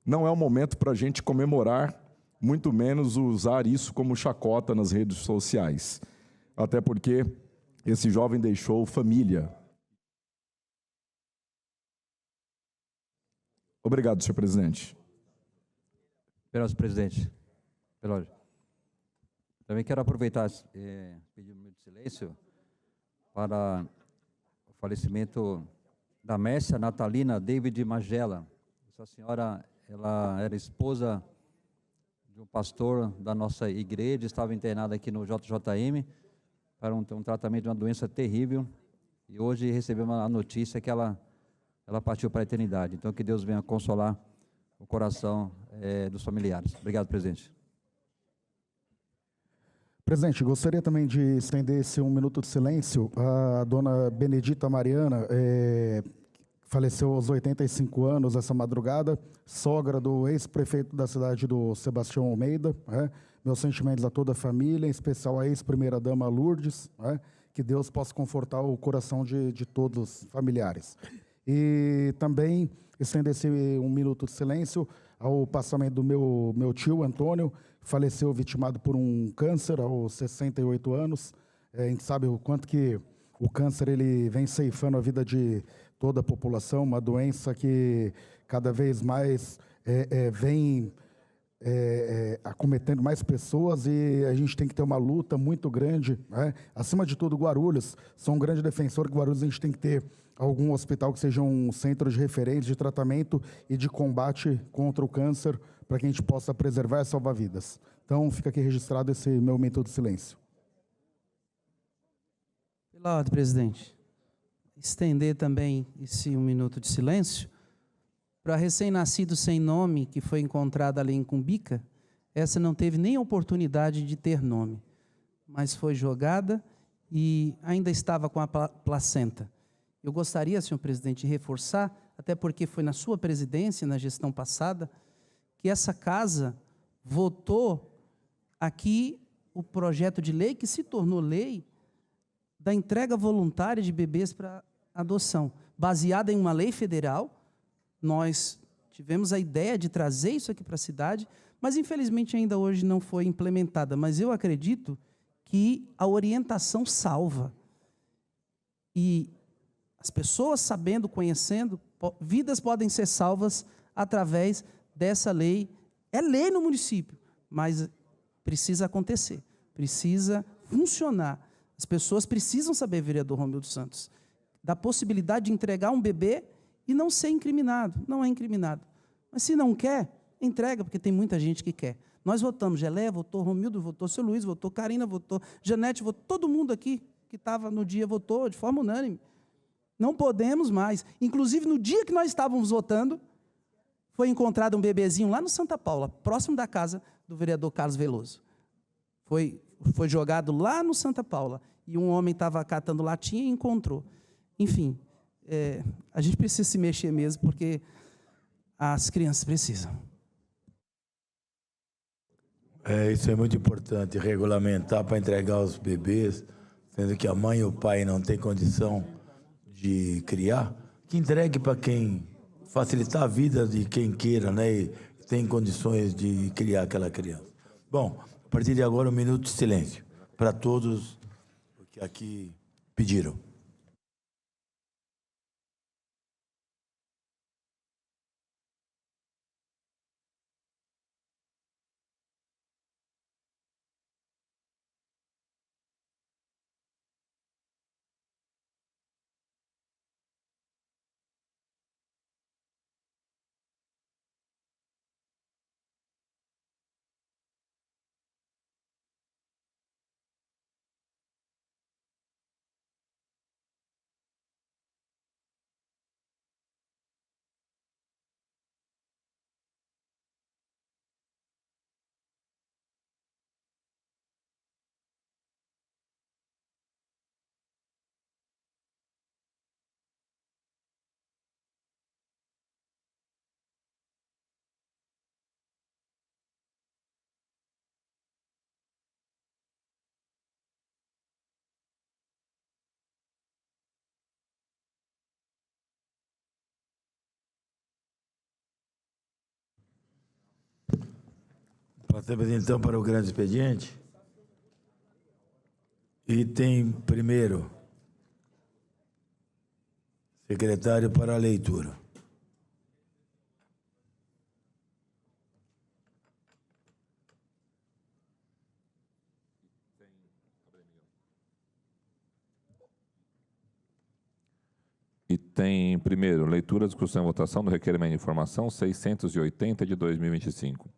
não é o momento para a gente comemorar, muito menos usar isso como chacota nas redes sociais. Até porque esse jovem deixou família. Obrigado, senhor presidente. Senhor presidente, também quero aproveitar pedir um minuto de silêncio para o falecimento da Mércia Natalina David Magela. Essa senhora, ela era esposa de um pastor da nossa igreja, estava internada aqui no JJM para um tratamento de uma doença terrível, e hoje recebemos a notícia que ela partiu para a eternidade. Então, que Deus venha consolar o coração dos familiares. Obrigado, presidente. Presidente, gostaria também de estender esse 1 minuto de silêncio. A dona Benedita Mariana faleceu aos 85 anos essa madrugada, sogra do ex-prefeito da cidade do Sebastião Almeida. Meus sentimentos a toda a família, em especial a ex-primeira-dama Lourdes. Que Deus possa confortar o coração de todos os familiares. E também estender esse 1 minuto de silêncio ao passamento do meu tio Antônio, faleceu vitimado por um câncer aos 68 anos. A gente sabe o quanto que o câncer ele vem ceifando a vida de toda a população, uma doença que cada vez mais vem acometendo mais pessoas, e a gente tem que ter uma luta muito grande. Acima de tudo, Guarulhos, sou um grande defensor que Guarulhos a gente tem que ter algum hospital que seja um centro de referência, de tratamento e de combate contra o câncer, para que a gente possa preservar e salvar vidas. Então, fica aqui registrado esse meu momento de silêncio. Pela ordem, presidente. Estender também esse 1 minuto de silêncio para recém-nascido sem nome, que foi encontrado ali em Cumbica. Essa não teve nem oportunidade de ter nome, mas foi jogada e ainda estava com a placenta. Eu gostaria, senhor presidente, de reforçar, até porque foi na sua presidência, na gestão passada, que essa casa votou aqui o projeto de lei que se tornou lei da entrega voluntária de bebês para adoção, baseada em uma lei federal. Nós tivemos a ideia de trazer isso aqui para a cidade, mas infelizmente ainda hoje não foi implementada. Mas eu acredito que a orientação salva. E as pessoas sabendo, conhecendo, vidas podem ser salvas através dessa lei. É lei no município, mas precisa acontecer, precisa funcionar. As pessoas precisam saber, vereador Romildo Santos, da possibilidade de entregar um bebê e não ser incriminado. Não é incriminado. Mas se não quer, entrega, porque tem muita gente que quer. Nós votamos, Gelé votou, Romildo votou, seu Luiz votou, Karina votou, Janete votou, todo mundo aqui que estava no dia votou de forma unânime. Não podemos mais. Inclusive, no dia que nós estávamos votando, foi encontrado um bebezinho lá no Santa Paula, próximo da casa do vereador Carlos Veloso. Foi jogado lá no Santa Paula, e um homem estava catando latinha e encontrou. Enfim, a gente precisa se mexer mesmo, porque as crianças precisam. Isso é muito importante, regulamentar para entregar os bebês, sendo que a mãe e o pai não têm condição de criar, que entregue para quem facilitar a vida de quem queira, né? E tem condições de criar aquela criança. Bom, a partir de agora, 1 minuto de silêncio para todos que aqui pediram. Passamos então para o grande expediente. Item primeiro. Secretário para a leitura. Item primeiro, leitura, discussão e votação do requerimento de informação 680 de 2025.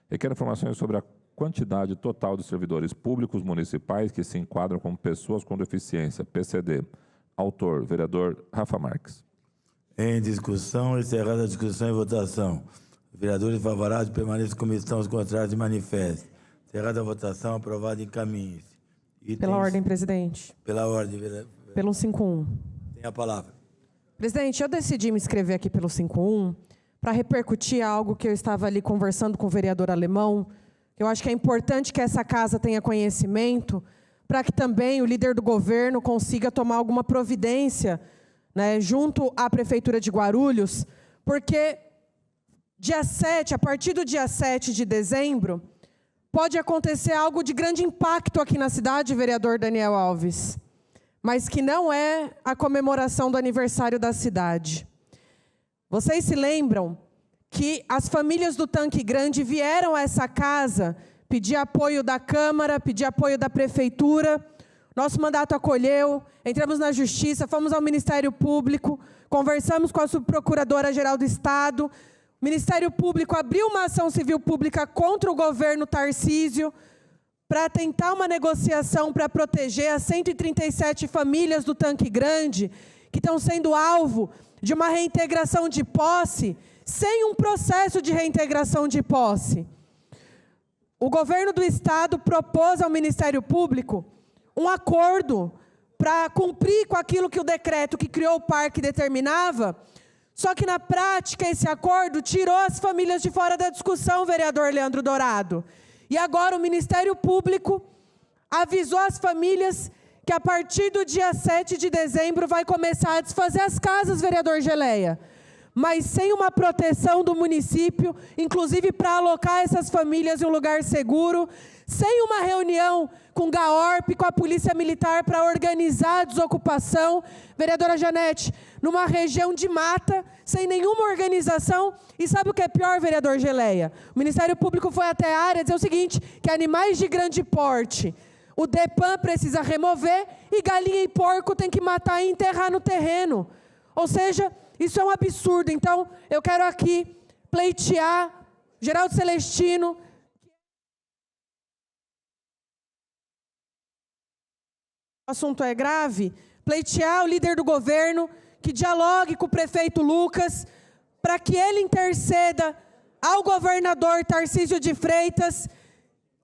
Requer informações sobre a quantidade total de servidores públicos municipais que se enquadram como pessoas com deficiência, PCD. Autor, vereador Rafa Marques. Em discussão, encerrada a discussão e votação. Vereadores favoráveis permaneçam como estão, os contrários manifestem. Encerrada a votação, aprovado, encaminhe-se. Pela ordem, presidente. Pela ordem, vereador. Pelo 51. Tem a palavra. Presidente, eu decidi me inscrever aqui pelo 51 para repercutir algo que eu estava ali conversando com o vereador Alemão. Eu acho que é importante que essa casa tenha conhecimento para que também o líder do governo consiga tomar alguma providência, né, junto à Prefeitura de Guarulhos, porque dia 7, a partir do dia 7 de dezembro, pode acontecer algo de grande impacto aqui na cidade, vereador Daniel Alves, mas que não é a comemoração do aniversário da cidade. Vocês se lembram que as famílias do Tanque Grande vieram a essa casa pedir apoio da Câmara, pedir apoio da Prefeitura. Nosso mandato acolheu, entramos na Justiça, fomos ao Ministério Público, conversamos com a Subprocuradora-Geral do Estado. O Ministério Público abriu uma ação civil pública contra o governo Tarcísio para tentar uma negociação para proteger as 137 famílias do Tanque Grande que estão sendo alvo de uma reintegração de posse, sem um processo de reintegração de posse. O governo do Estado propôs ao Ministério Público um acordo para cumprir com aquilo que o decreto que criou o parque determinava, só que, na prática, esse acordo tirou as famílias de fora da discussão, vereador Leandro Dourado. E agora o Ministério Público avisou as famílias que a partir do dia 7 de dezembro vai começar a desfazer as casas, vereador Geleia, mas sem uma proteção do município, inclusive para alocar essas famílias em um lugar seguro, sem uma reunião com o GAORP, com a Polícia Militar para organizar a desocupação, vereadora Janete, numa região de mata, sem nenhuma organização. E sabe o que é pior, vereador Geleia? O Ministério Público foi até a área dizer o seguinte, que animais de grande porte o DEPAN precisa remover e galinha e porco tem que matar e enterrar no terreno. Ou seja, isso é um absurdo. Então, eu quero aqui pleitear Geraldo Celestino. O assunto é grave. Pleitear o líder do governo que dialogue com o prefeito Lucas para que ele interceda ao governador Tarcísio de Freitas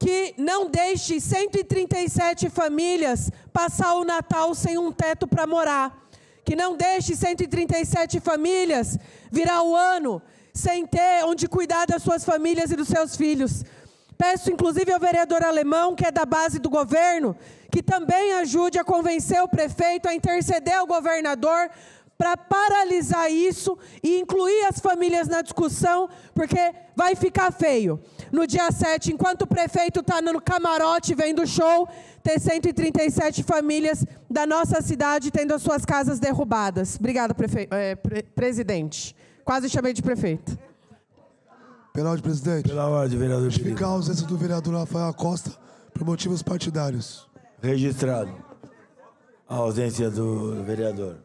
que não deixe 137 famílias passar o Natal sem um teto para morar. Que não deixe 137 famílias virar o ano sem ter onde cuidar das suas famílias e dos seus filhos. Peço, inclusive, ao vereador Alemão, que é da base do governo, que também ajude a convencer o prefeito a interceder ao governador para paralisar isso e incluir as famílias na discussão, porque vai ficar feio. No dia 7, enquanto o prefeito está no camarote vendo o show, ter 137 famílias da nossa cidade tendo as suas casas derrubadas. Obrigada, presidente. Quase chamei de prefeito. Pela ordem, presidente. Pela ordem, vereador. Justificar a ausência do vereador Rafael Acosta por motivos partidários. Registrado. A ausência do vereador.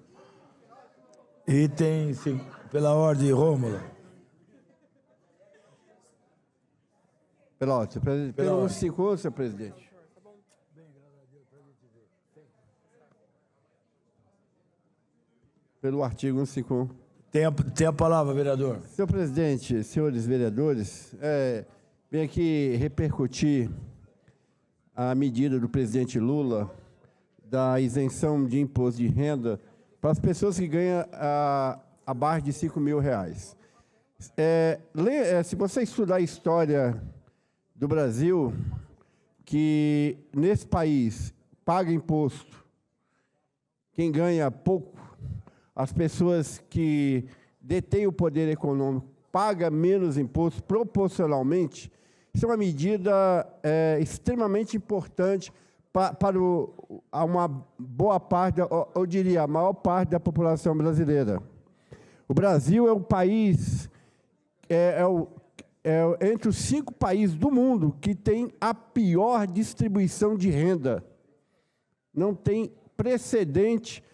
Item, pela ordem, Rômulo. Pela ordem, presidente. Pelo 151, senhor presidente. Pelo artigo 151. Tem a palavra, vereador. Senhor presidente, senhores vereadores, venho aqui repercutir a medida do presidente Lula da isenção de imposto de renda para as pessoas que ganham abaixo de R$5.000. Se você estudar a história do Brasil, que nesse país paga imposto quem ganha pouco, as pessoas que detêm o poder econômico pagam menos imposto proporcionalmente. Isso é uma medida extremamente importante para uma boa parte, eu diria, a maior parte da população brasileira. O Brasil é um país, entre os 5 países do mundo que tem a pior distribuição de renda. Não tem precedente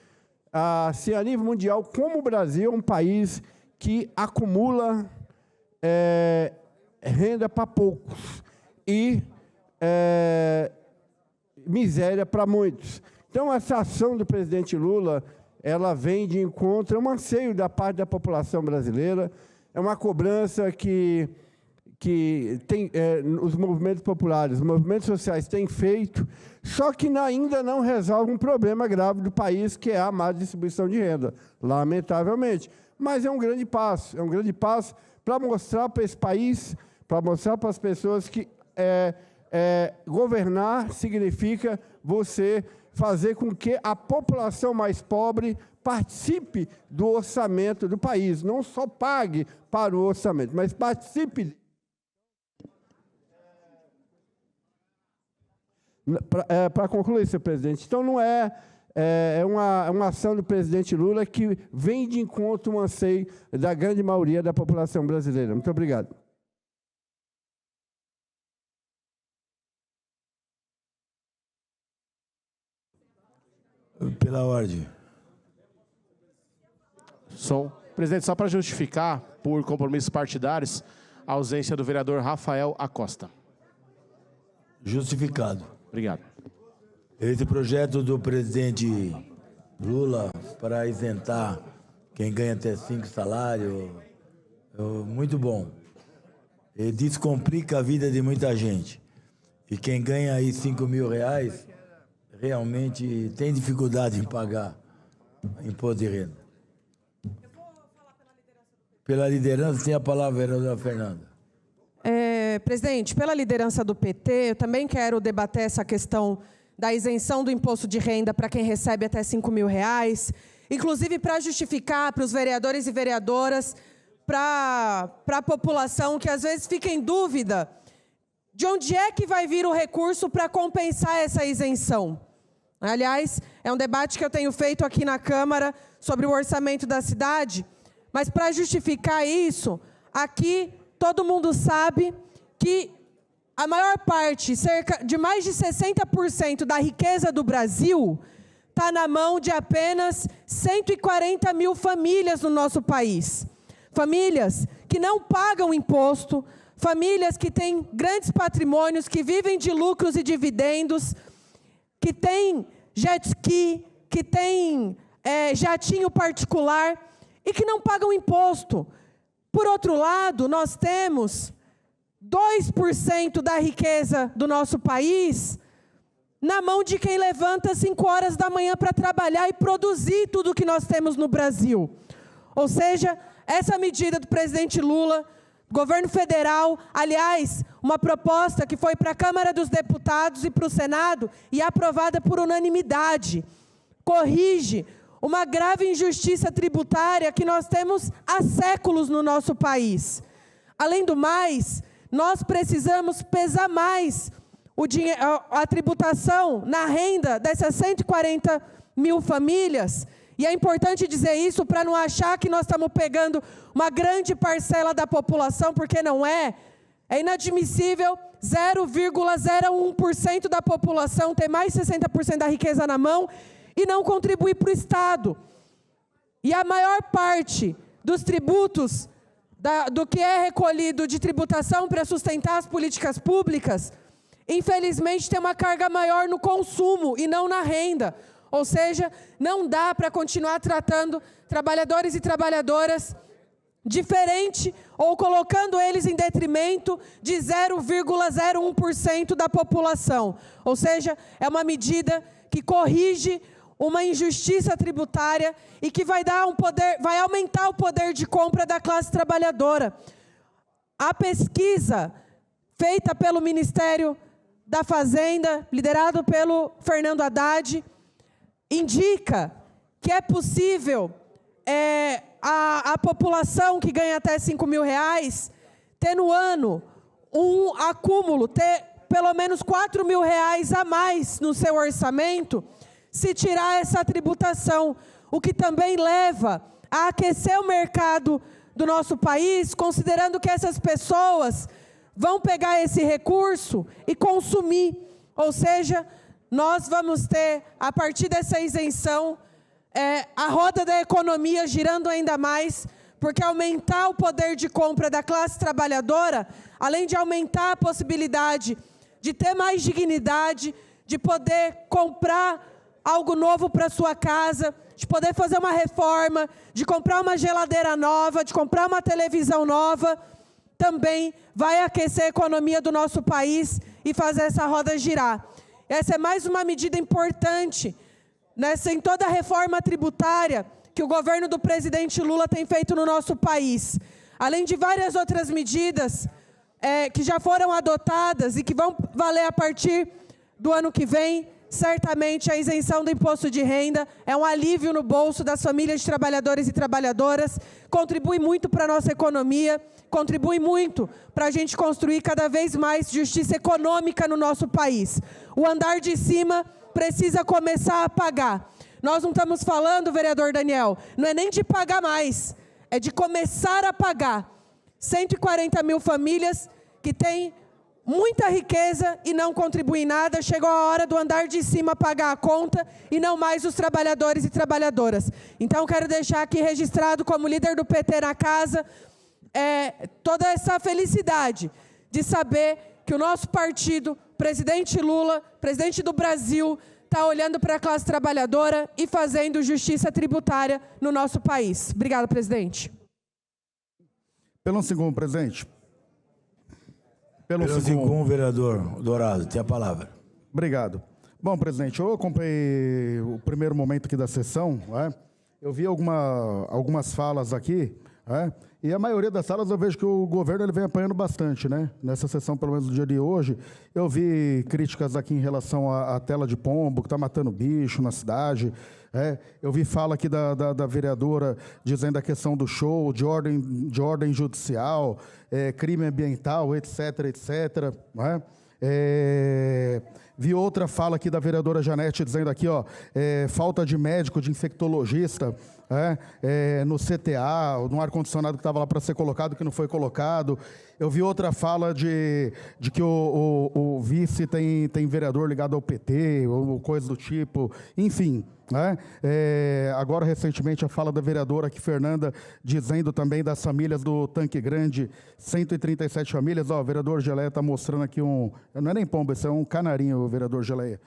se a nível mundial, como o Brasil é um país que acumula renda para poucos e miséria para muitos. Então, essa ação do presidente Lula, ela vem de encontro a um anseio da parte da população brasileira, é uma cobrança que tem, os movimentos populares, os movimentos sociais têm feito, só que ainda não resolve um problema grave do país, que é a má distribuição de renda, lamentavelmente. Mas é um grande passo para mostrar para esse país, para mostrar para as pessoas que governar significa você fazer com que a população mais pobre participe do orçamento do país, não só pague para o orçamento, mas participe. Para concluir, senhor presidente, então não é uma ação do presidente Lula que vem de encontro ao anseio da grande maioria da população brasileira. Muito obrigado. Pela ordem. Presidente, só para justificar, por compromissos partidários, a ausência do vereador Rafael Acosta. Justificado. Obrigado. Esse projeto do presidente Lula para isentar quem ganha até 5 salários, muito bom. Ele descomplica a vida de muita gente. E quem ganha aí R$5.000 realmente tem dificuldade em pagar imposto de renda. Pela liderança, tem a palavra, vereadora Fernanda. Presidente, pela liderança do PT, eu também quero debater essa questão da isenção do imposto de renda para quem recebe até R$5.000, inclusive para justificar para os vereadores e vereadoras, para a população que às vezes fica em dúvida de onde é que vai vir o recurso para compensar essa isenção. Aliás, é um debate que eu tenho feito aqui na Câmara sobre o orçamento da cidade, mas para justificar isso, aqui todo mundo sabe que a maior parte, cerca de mais de 60% da riqueza do Brasil está na mão de apenas 140 mil famílias no nosso país. Famílias que não pagam imposto, famílias que têm grandes patrimônios, que vivem de lucros e dividendos, que têm jet ski, que têm jatinho particular e que não pagam imposto. Por outro lado, nós temos 2% da riqueza do nosso país na mão de quem levanta às 5 horas da manhã para trabalhar e produzir tudo o que nós temos no Brasil. Ou seja, essa medida do presidente Lula, governo federal, aliás, uma proposta que foi para a Câmara dos Deputados e para o Senado e aprovada por unanimidade, corrige uma grave injustiça tributária que nós temos há séculos no nosso país. Além do mais, nós precisamos pesar mais a tributação na renda dessas 140 mil famílias. E é importante dizer isso para não achar que nós estamos pegando uma grande parcela da população, porque não é. É inadmissível 0,01% da população ter mais de 60% da riqueza na mão e não contribuir para o Estado. E a maior parte dos tributos, do que é recolhido de tributação para sustentar as políticas públicas, infelizmente tem uma carga maior no consumo e não na renda. Ou seja, não dá para continuar tratando trabalhadores e trabalhadoras diferente ou colocando eles em detrimento de 0,01% da população. Ou seja, é uma medida que corrige uma injustiça tributária e que vai aumentar o poder de compra da classe trabalhadora. A pesquisa feita pelo Ministério da Fazenda, liderado pelo Fernando Haddad, indica que é possível a população que ganha até R$5.000 ter no ano um acúmulo, ter pelo menos R$4.000 a mais no seu orçamento, se tirar essa tributação, o que também leva a aquecer o mercado do nosso país, considerando que essas pessoas vão pegar esse recurso e consumir, ou seja, nós vamos ter, a partir dessa isenção, a roda da economia girando ainda mais, porque aumentar o poder de compra da classe trabalhadora, além de aumentar a possibilidade de ter mais dignidade, de poder comprar algo novo para sua casa, de poder fazer uma reforma, de comprar uma geladeira nova, de comprar uma televisão nova, também vai aquecer a economia do nosso país e fazer essa roda girar. Essa é mais uma medida importante, em toda a reforma tributária que o governo do presidente Lula tem feito no nosso país. Além de várias outras medidas que já foram adotadas e que vão valer a partir do ano que vem, certamente a isenção do imposto de renda é um alívio no bolso das famílias de trabalhadores e trabalhadoras, contribui muito para a nossa economia, contribui muito para a gente construir cada vez mais justiça econômica no nosso país. O andar de cima precisa começar a pagar. Nós não estamos falando, vereador Daniel, não é nem de pagar mais, é de começar a pagar. 140 mil famílias que têm muita riqueza e não contribuem em nada, chegou a hora do andar de cima pagar a conta e não mais os trabalhadores e trabalhadoras. Então, quero deixar aqui registrado como líder do PT na casa, toda essa felicidade de saber que o nosso partido, presidente Lula, presidente do Brasil, está olhando para a classe trabalhadora e fazendo justiça tributária no nosso país. Obrigada, presidente. Pelo segundo, presidente. Pelo segundo, vereador Dourado, tem a palavra. Obrigado. Bom, presidente, eu acompanhei o primeiro momento aqui da sessão, eu vi algumas falas aqui, e a maioria das salas eu vejo que o governo ele vem apanhando bastante, Nessa sessão, pelo menos no dia de hoje, eu vi críticas aqui em relação à tela de pombo, que está matando bicho na cidade. Eu vi fala aqui da vereadora dizendo a questão do show, de ordem judicial, crime ambiental, etc, etc. Vi outra fala aqui da vereadora Janete dizendo aqui, falta de médico, de infectologista, no CTA, no ar-condicionado que estava lá para ser colocado, que não foi colocado. Eu vi outra fala de que o vice tem vereador ligado ao PT, ou coisa do tipo, enfim. Agora, recentemente, a fala da vereadora aqui, Fernanda, dizendo também das famílias do Tanque Grande, 137 famílias. O vereador Geleia está mostrando aqui não é nem pombo, esse é um canarinho, o vereador Geleia.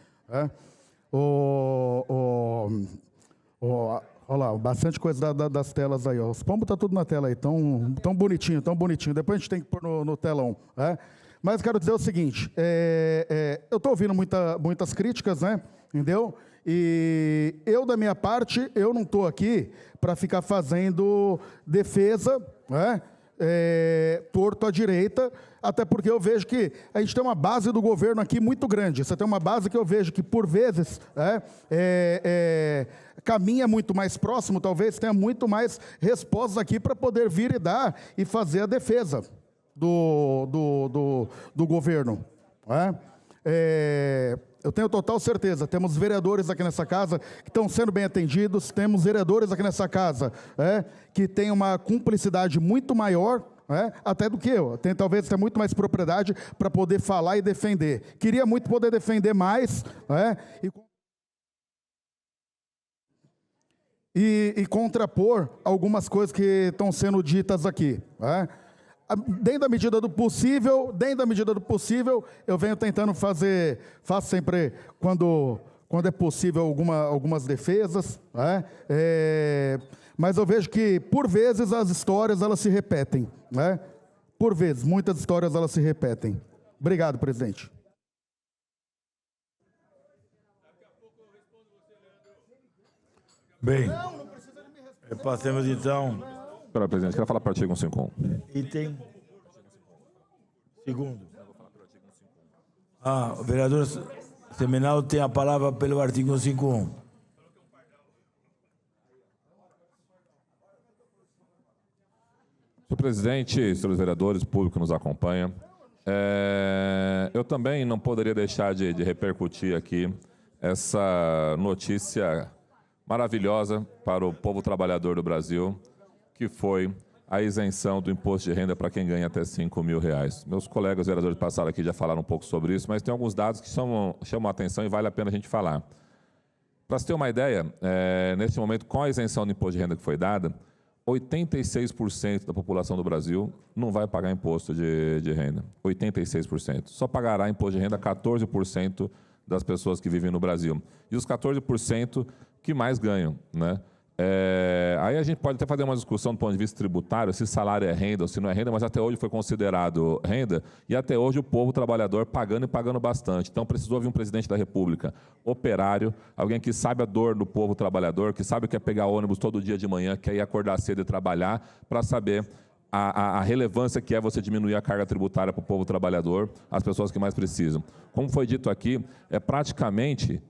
Olha lá, bastante coisa das telas aí. Os pombos estão tudo na tela aí, tão bonitinho, tão bonitinho. Depois a gente tem que pôr no telão. Mas quero dizer o seguinte, eu estou ouvindo muitas críticas, entendeu? E eu, da minha parte, eu não estou aqui para ficar fazendo defesa, torto à direita, até porque eu vejo que a gente tem uma base do governo aqui muito grande. Você tem uma base que eu vejo que, por vezes, caminha muito mais próximo, talvez tenha muito mais respostas aqui para poder vir e dar e fazer a defesa do governo. Eu tenho total certeza, temos vereadores aqui nessa casa que estão sendo bem atendidos, temos vereadores aqui nessa casa que têm uma cumplicidade muito maior, até do que eu. Tem talvez ter muito mais propriedade para poder falar e defender. Queria muito poder defender mais, e contrapor algumas coisas que estão sendo ditas aqui. Dentro da medida do possível, eu venho tentando faço sempre, quando é possível, algumas defesas, mas eu vejo que, por vezes, as histórias elas se repetem. Por vezes, muitas histórias elas se repetem. Obrigado, presidente. Bem, passemos então. Senhor presidente, quero falar para o artigo 151. Item segundo. O vereador Seminal tem a palavra pelo artigo 151. Senhor presidente, senhores vereadores, público que nos acompanha, eu também não poderia deixar de repercutir aqui essa notícia maravilhosa para o povo trabalhador do Brasil, que foi a isenção do imposto de renda para quem ganha até R$5.000. Meus colegas vereadores passaram aqui já falaram um pouco sobre isso, mas tem alguns dados que chamam a atenção e vale a pena a gente falar. Para se ter uma ideia, nesse momento, com a isenção do imposto de renda que foi dada, 86% da população do Brasil não vai pagar imposto de renda. 86%. Só pagará imposto de renda 14% das pessoas que vivem no Brasil. E os 14% que mais ganham, né? Aí a gente pode até fazer uma discussão do ponto de vista tributário, se salário é renda ou se não é renda, mas até hoje foi considerado renda e até hoje o povo trabalhador pagando e pagando bastante. Então precisou vir um presidente da República operário, alguém que sabe a dor do povo trabalhador, que sabe o que é pegar ônibus todo dia de manhã, que é ir acordar cedo e trabalhar, para saber a relevância que é você diminuir a carga tributária para o povo trabalhador, as pessoas que mais precisam. Como foi dito aqui, é praticamente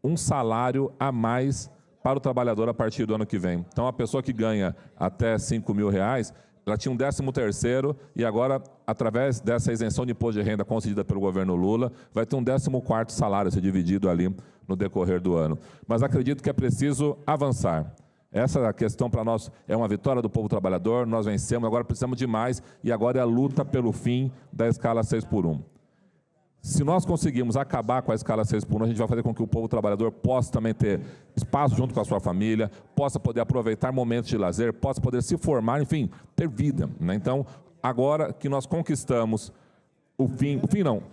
um salário a mais para o trabalhador a partir do ano que vem. Então, a pessoa que ganha até R$5.000, ela tinha um 13º e agora, através dessa isenção de imposto de renda concedida pelo governo Lula, vai ter um 14º salário a ser dividido ali no decorrer do ano. Mas acredito que é preciso avançar. Essa questão para nós é uma vitória do povo trabalhador, nós vencemos, agora precisamos de mais e agora é a luta pelo fim da escala 6x1. Se nós conseguirmos acabar com a escala 6x1, a gente vai fazer com que o povo trabalhador possa também ter espaço junto com a sua família, possa poder aproveitar momentos de lazer, possa poder se formar, enfim, ter vida, né? Então, agora que nós conquistamos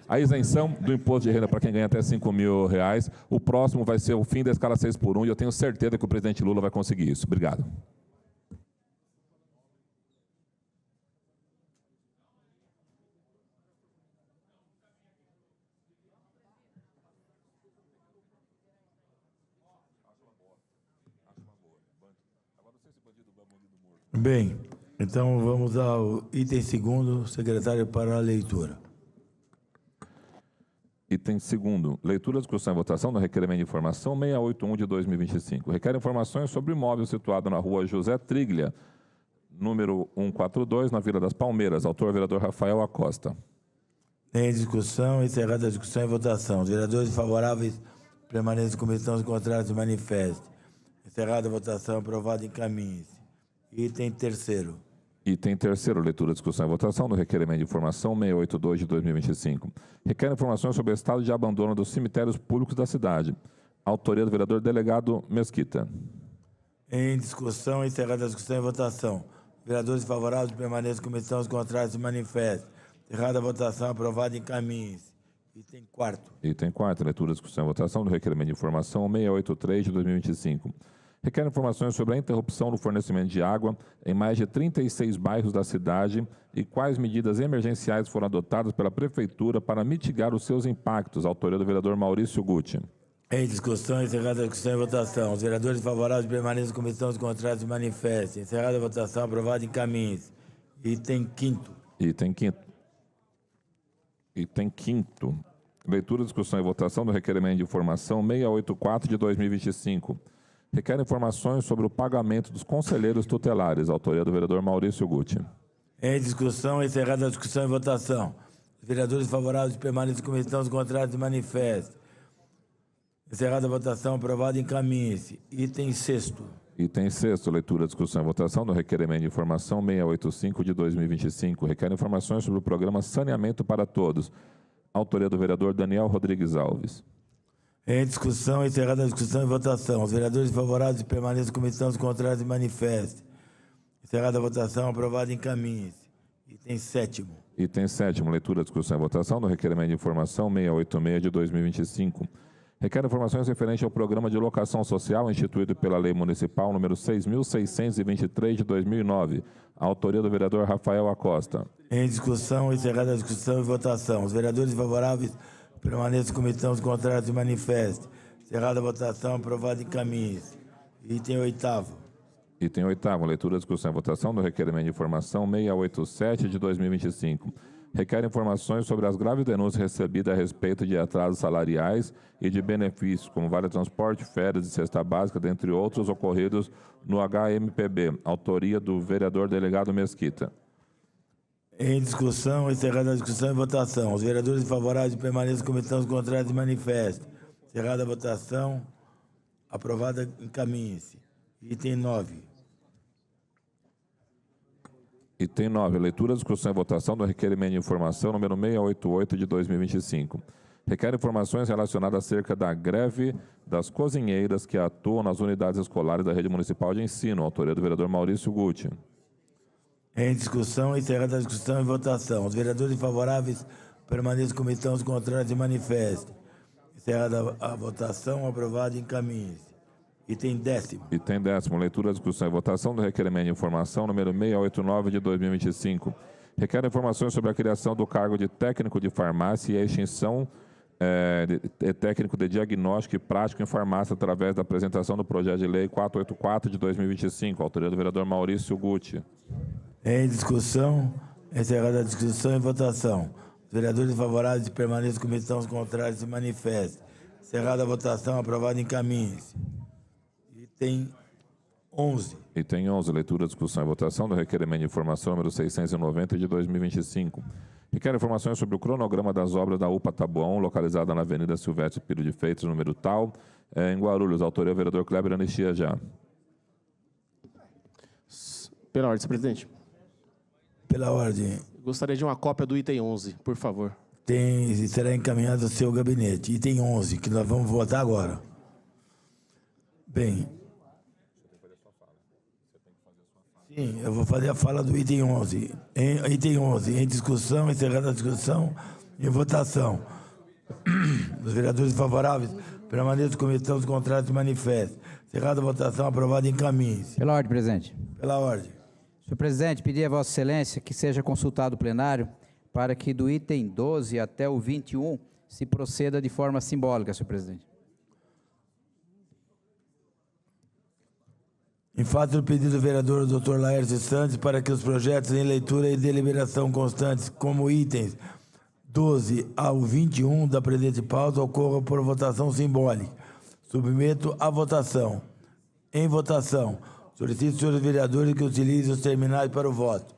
a isenção do imposto de renda para quem ganha até R$5.000, o próximo vai ser o fim da escala 6x1 e eu tenho certeza que o presidente Lula vai conseguir isso. Obrigado. Bem, então vamos ao item segundo, secretário, para a leitura. Item segundo, leitura, discussão e votação do requerimento de informação 681 de 2025. Requer informações sobre imóvel situado na rua José Triglia, número 142, na Vila das Palmeiras. Autor, vereador Rafael Acosta. Em discussão, encerrada a discussão e votação. Os vereadores favoráveis permaneçam em comissão, os contrários se manifestem. Encerrada a votação, aprovado, encaminhe-se. Item terceiro. Item terceiro, leitura, discussão e votação do requerimento de informação 682 de 2025. Requer informações sobre o estado de abandono dos cemitérios públicos da cidade. Autoria do vereador delegado Mesquita. Em discussão, encerrada a discussão e votação. Vereadores favoráveis permaneçam em comissão, os contrários se manifestem. Encerrada a votação, aprovado, encaminhe-se. Item quarto. Item quarto, leitura, discussão e votação do requerimento de informação 683 de 2025. Requer informações sobre a interrupção do fornecimento de água em mais de 36 bairros da cidade e quais medidas emergenciais foram adotadas pela Prefeitura para mitigar os seus impactos. Autoria do vereador Maurício Gucci. Em discussão, encerrada a discussão e votação. Os vereadores favoráveis permanecem em comissão, os contrários se manifestem. Encerrada a votação, aprovado, encaminhe-se. Item quinto. Item quinto. Leitura, discussão e votação do requerimento de informação 684 de 2025. Requer informações sobre o pagamento dos conselheiros tutelares. Autoria do vereador Maurício Guti. Em discussão, encerrada a discussão e votação. Os vereadores favoráveis permanecem como estão, os contrários manifestam. Encerrada a votação, aprovado, encaminhe-se. Item 6º. Item 6º, leitura, discussão e votação do requerimento de informação 685 de 2025. Requer informações sobre o programa Saneamento para Todos. Autoria do vereador Daniel Rodrigues Alves. Em discussão, encerrada a discussão e votação. Os vereadores favoráveis permanecem como estão, os contrários manifestem. Encerrada a votação, aprovado, encaminhe-se. Item 7º. Item 7º, leitura, discussão e votação do requerimento de informação 686 de 2025. Requer informações referentes ao programa de locação social instituído pela Lei Municipal número 6.623 de 2009. A autoria do vereador Rafael Acosta. Em discussão, encerrada a discussão e votação. Os vereadores favoráveis permanecem como estão, os contrários manifestem. Encerrada a votação, aprovado, encaminhe-se. Item 8º. Item 8º, leitura, discussão e votação do requerimento de informação 687 de 2025. Requer informações sobre as graves denúncias recebidas a respeito de atrasos salariais e de benefícios, como vale transporte, férias e cesta básica, dentre outros, ocorridos no HMPB. Autoria do vereador delegado Mesquita. Em discussão, encerrada a discussão e votação. Os vereadores favoráveis permanecem como estão, os contrários manifestem. Encerrada a votação, aprovada, encaminhe-se. Item 9. Item 9, leitura, discussão e votação do requerimento de informação número 688 de 2025. Requer informações relacionadas acerca da greve das cozinheiras que atuam nas unidades escolares da rede municipal de ensino. Autoria do vereador Maurício Guti. Em discussão, encerrada a discussão e votação. Os vereadores favoráveis permanecem como estão, os contrários manifestem. Encerrada a votação, aprovado, encaminhe-se. Item 10º. Item 10º, leitura, discussão e votação do requerimento de informação número 689 de 2025. Requer informações sobre a criação do cargo de técnico de farmácia e a extinção de técnico de diagnóstico e prático em farmácia através da apresentação do projeto de lei 484 de 2025. Autoria do vereador Maurício Guti. Em discussão, encerrada a discussão e votação. Os vereadores favoráveis permanecem como estão, os contrários se manifestem. Encerrada a votação, aprovado, encaminhe-se. Item 11. Item 11, leitura, discussão e votação do requerimento de informação número 690 de 2025. Requer informações sobre o cronograma das obras da UPA Taboão, localizada na Avenida Silvestre Piro de Freitas, número tal, em Guarulhos. Autoria do vereador Kleber Anistia já. Pela ordem, senhor presidente. Pela ordem. Gostaria de uma cópia do item 11, por favor. Será encaminhado ao seu gabinete. Item 11, que nós vamos votar agora. Bem. Sim, eu vou fazer a fala do item 11. Item 11, em discussão, encerrada a discussão, em votação. Os vereadores favoráveis permaneçam como estão, os contrários manifestem. Encerrada a votação, aprovado, encaminhe-se. Pela ordem, presidente. Pela ordem. Senhor presidente, pedir a Vossa Excelência que seja consultado o plenário para que do item 12 até o 21 se proceda de forma simbólica, senhor presidente. Em face do pedido do vereador Dr. Laércio Santos para que os projetos em leitura e deliberação constantes, como itens 12 ao 21 da presente pauta, ocorram por votação simbólica. Submeto à votação. Em votação, solicito, senhores vereadores, que utilizem os terminais para o voto.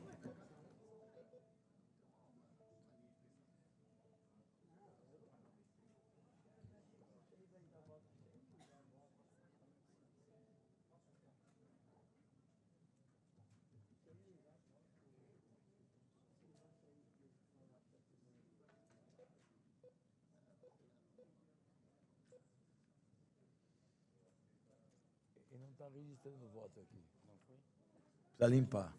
Precisa limpar.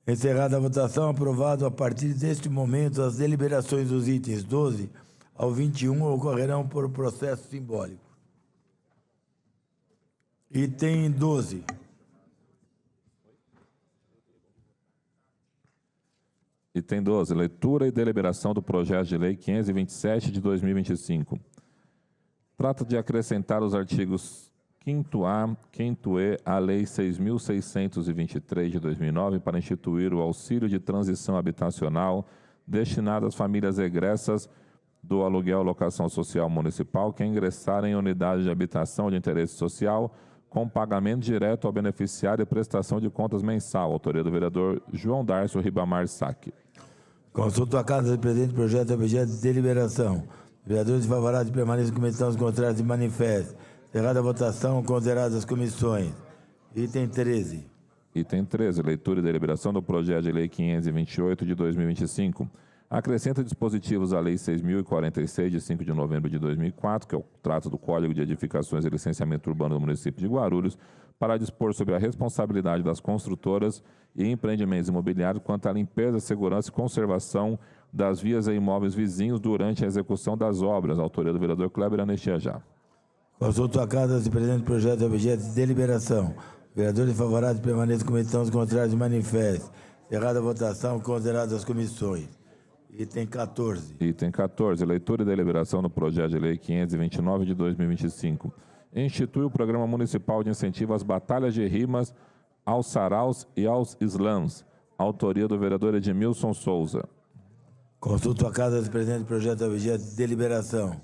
Encerrada a votação, aprovado. A partir deste momento, as deliberações dos itens 12 ao 21 ocorrerão por processo simbólico. Item 12. Item 12, leitura e deliberação do projeto de lei 527 de 2025. Trata de acrescentar os artigos 5º-A, 5º-E à Lei 6.623 de 2009 para instituir o auxílio de transição habitacional destinado às famílias egressas do aluguel locação social municipal que ingressarem em unidade de habitação de interesse social com pagamento direto ao beneficiário e prestação de contas mensal. Autoria do vereador João Darcio Ribamar Saque. Consulta a Casa do Presidente, projeto objeto de deliberação. Vereadores favoráveis permaneçam como estão os contratos de manifesto. Encerrada a votação, consideradas as comissões. Item 13. Item 13, leitura e deliberação do projeto de lei 528 de 2025. Acrescenta dispositivos à Lei 6.046, de 5 de novembro de 2004, que é o trato do Código de Edificações e Licenciamento Urbano do município de Guarulhos, para dispor sobre a responsabilidade das construtoras e empreendimentos imobiliários quanto à limpeza, segurança e conservação das vias e imóveis vizinhos durante a execução das obras. Autoria do vereador Kleber Anistia Já. Consulta a Casa do Presidente, projeto objeto de deliberação. Vereadores favoráveis permaneçam como estão os contratos de manifesto. Encerrada a votação, consideradas as comissões. Item 14. Item 14, leitura e deliberação do projeto de lei 529 de 2025. Institui o Programa Municipal de Incentivo às Batalhas de Rimas, aos saraus e aos slams. Autoria do vereador Edmilson Souza. Consulta a Casa do Presidente, projeto objeto de deliberação.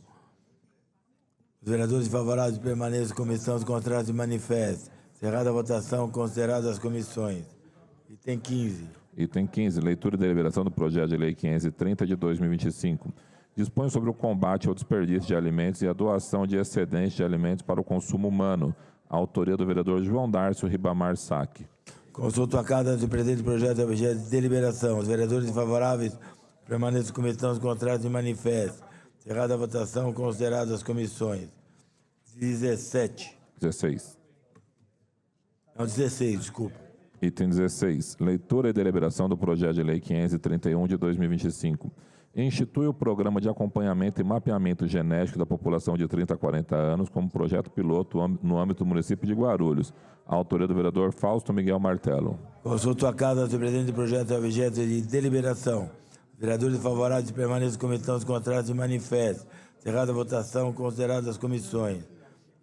Os vereadores favoráveis permaneçam como estão os contratos de manifesto. Encerrada a votação, consideradas as comissões. Item 15. Item 15, leitura e deliberação do projeto de lei 530 de 2025. Dispõe sobre o combate ao desperdício de alimentos e a doação de excedentes de alimentos para o consumo humano. A autoria do vereador João Darcio Ribamar Saque. Consulta a Casa do Presidente, projeto objeto de deliberação. Os vereadores favoráveis permaneçam como estão os contratos de manifesto. Encerrada a votação, consideradas as comissões. 17. 16. Não, 16, desculpa. Item 16. Leitura e deliberação do projeto de lei 531 de 2025. Institui o Programa de Acompanhamento e Mapeamento Genético da População de 30 a 40 anos como projeto piloto no âmbito do município de Guarulhos. A autoria do vereador Fausto Miguel Martelo. Consulta a Casa do Presidente do projeto objeto de deliberação. Vereadores favoráveis permaneçam como estão os contratos de manifesto. Encerrada a votação, consideradas as comissões.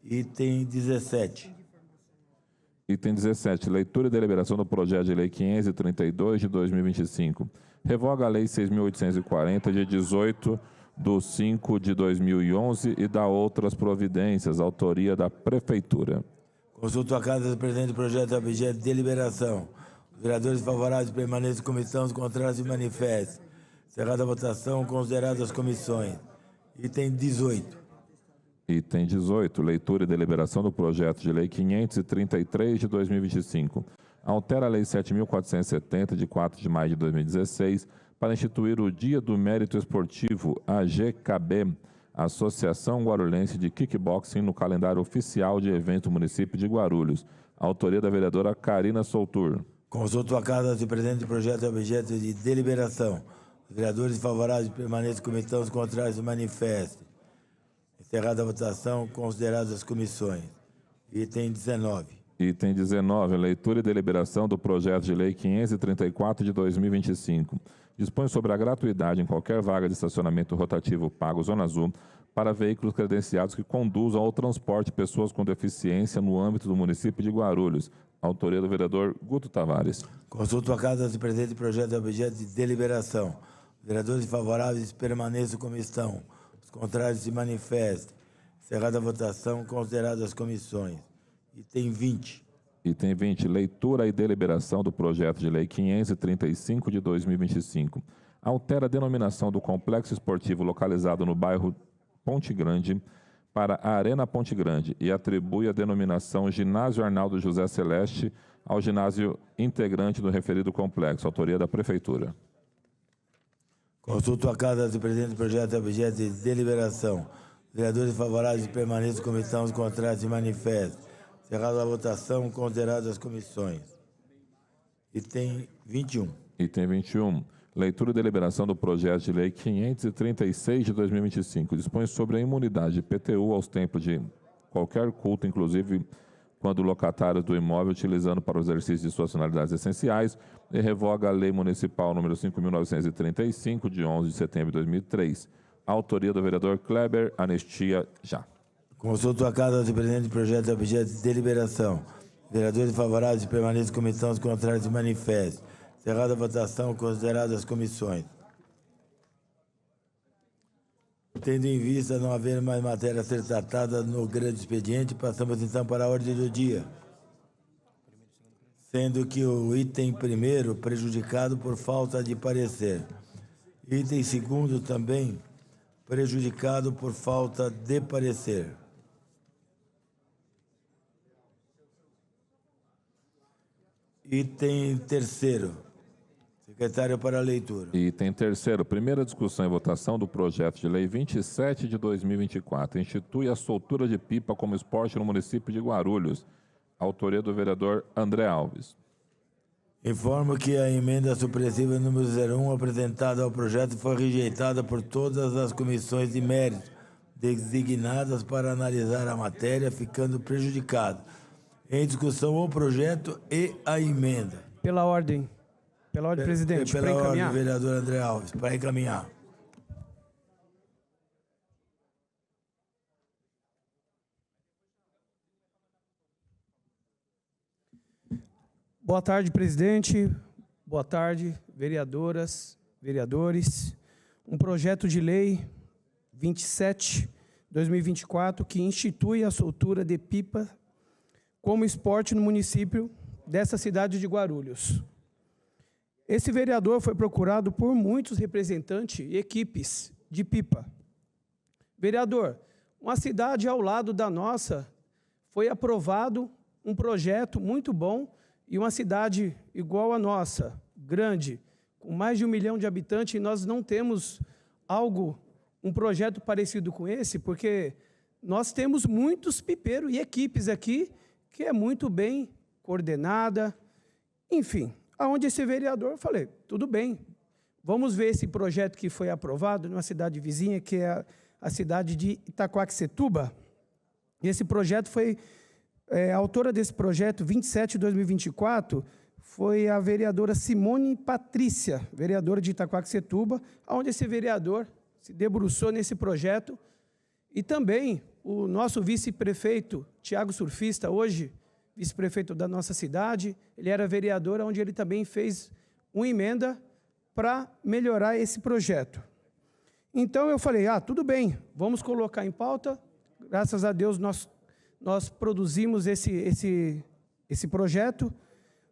Item 17. Item 17. Leitura e deliberação do projeto de lei 532 de 2025. Revoga a lei 6.840 de 18/5 de 2011 e dá outras providências. Autoria da Prefeitura. Consulta a Casa do Presidente do projeto objeto de deliberação. Os vereadores favoráveis permaneçam como estão os contratos de manifesto. Encerrada a votação, consideradas as comissões. Item 18. Item 18, leitura e deliberação do projeto de lei 533 de 2025. Altera a lei 7.470 de 4 de maio de 2016 para instituir o Dia do Mérito Esportivo, AGKB, Associação Guarulhense de Kickboxing, no calendário oficial de eventos do município de Guarulhos. Autoria da vereadora Karina Soutur. Consulta a Casa do Presidente do projeto objeto de deliberação. Os vereadores favoráveis permaneçam como estão os contratos de manifesto. Encerrada a votação, consideradas as comissões. Item 19. Item 19, leitura e deliberação do projeto de lei 534 de 2025. Dispõe sobre a gratuidade em qualquer vaga de estacionamento rotativo pago Zona Azul para veículos credenciados que conduzam ao transporte de pessoas com deficiência no âmbito do município de Guarulhos. Autoria do vereador Guto Tavares. Consulta a Casa do Presidente do projeto objeto de deliberação. Os vereadores favoráveis permaneçam como estão. Os contratos se manifestam. Encerrada a votação, consideradas as comissões. Item 20. Item 20. Leitura e deliberação do projeto de lei 535 de 2025. Altera a denominação do complexo esportivo localizado no bairro Ponte Grande para a Arena Ponte Grande e atribui a denominação Ginásio Arnaldo José Celeste ao ginásio integrante do referido complexo. Autoria da Prefeitura. Consulta a Casa do Presidente do projeto objeto de deliberação. Vereadores favoráveis permaneçam como estão os contratos de manifesto. Encerrada a votação, consideradas as comissões. Item 21. Item 21. Leitura e deliberação do projeto de lei 536 de 2025. Dispõe sobre a imunidade de IPTU aos templos de qualquer culto, inclusive quando locatários do imóvel utilizando para o exercício de suas finalidades essenciais, e revoga a Lei Municipal número 5.935, de 11 de setembro de 2003. A autoria do vereador Kleber Anistia Já. Consulta a Casa do Presidente do projeto objeto de deliberação. Vereadores favoráveis permaneçam como estão os contratos de manifesto. Encerrada a votação, consideradas as comissões. Tendo em vista não haver mais matéria a ser tratada no grande expediente, passamos então para a ordem do dia. Sendo que o item primeiro prejudicado por falta de parecer. Item segundo também prejudicado por falta de parecer. Item terceiro. Secretário para a leitura. Item terceiro, primeira discussão e votação do projeto de lei 27 de 2024. Institui a soltura de pipa como esporte no município de Guarulhos. Autoria do vereador André Alves. Informo que a emenda supressiva número 01 apresentada ao projeto foi rejeitada por todas as comissões de mérito designadas para analisar a matéria, ficando prejudicado. Em discussão o projeto e a emenda. Pela ordem, presidente, para encaminhar. Pela ordem, vereador André Alves, para encaminhar. Boa tarde, presidente. Boa tarde, vereadoras, vereadores. Um projeto de lei 27/2024 que institui a soltura de pipa como esporte no município dessa cidade de Guarulhos. Esse vereador foi procurado por muitos representantes e equipes de pipa. Vereador, uma cidade ao lado da nossa foi aprovado um projeto muito bom e uma cidade igual a nossa, grande, com mais de 1 milhão de habitantes, e nós não temos um projeto parecido com esse, porque nós temos muitos pipeiros e equipes aqui que é muito bem coordenada. Enfim, aonde esse vereador, eu falei, tudo bem, vamos ver esse projeto que foi aprovado numa cidade vizinha, que é a cidade de Itaquaquecetuba. E esse projeto foi... a autora desse projeto, 27/2024, foi a vereadora Simone Patrícia, vereadora de Itaquaquecetuba, onde esse vereador se debruçou nesse projeto, e também o nosso vice-prefeito, Tiago Surfista, hoje vice-prefeito da nossa cidade, ele era vereador, onde ele também fez uma emenda para melhorar esse projeto. Então eu falei, tudo bem, vamos colocar em pauta, graças a Deus nós produzimos esse projeto,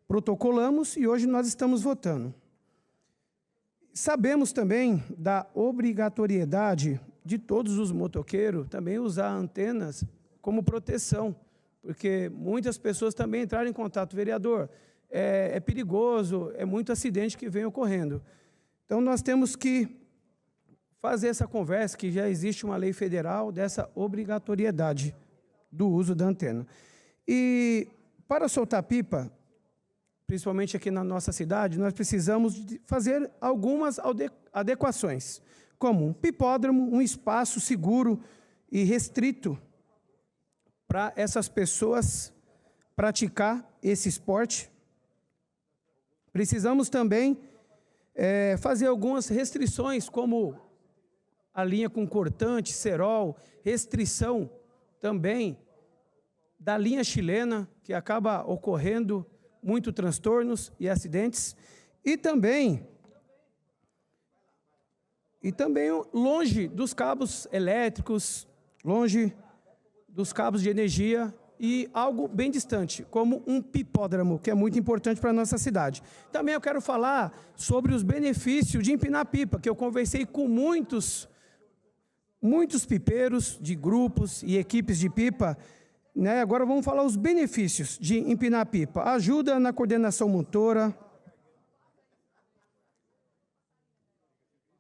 protocolamos e hoje nós estamos votando. Sabemos também da obrigatoriedade de todos os motoqueiros também usar antenas como proteção, porque muitas pessoas também entraram em contato, vereador, é perigoso, é muito acidente que vem ocorrendo. Então nós temos que fazer essa conversa, que já existe uma lei federal dessa obrigatoriedade do uso da antena. E para soltar pipa, principalmente aqui na nossa cidade, nós precisamos de fazer algumas adequações, como um pipódromo, um espaço seguro e restrito para essas pessoas praticar esse esporte. Precisamos também fazer algumas restrições, como a linha com cortante, cerol, restrição também da linha chilena, que acaba ocorrendo muitos transtornos e acidentes, e também longe dos cabos elétricos, longe dos cabos de energia, e algo bem distante, como um pipódromo, que é muito importante para a nossa cidade. Também eu quero falar sobre os benefícios de empinar pipa, que eu conversei com muitos pipeiros de grupos e equipes de pipa, né? Agora vamos falar os benefícios de empinar pipa. Ajuda na coordenação motora,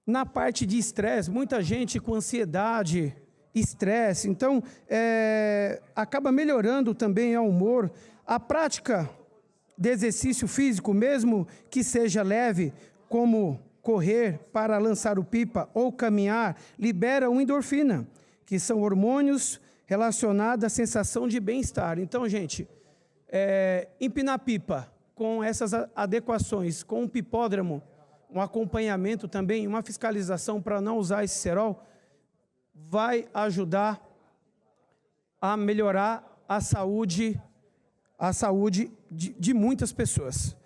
na parte de estresse, muita gente com ansiedade, estresse, então acaba melhorando também o humor. A prática de exercício físico, mesmo que seja leve, como correr para lançar o pipa ou caminhar, libera uma endorfina, que são hormônios relacionados à sensação de bem-estar. Então, gente, empinar pipa com essas adequações, com um pipódromo, um acompanhamento também, uma fiscalização para não usar esse cerol, vai ajudar a melhorar a saúde de muitas pessoas.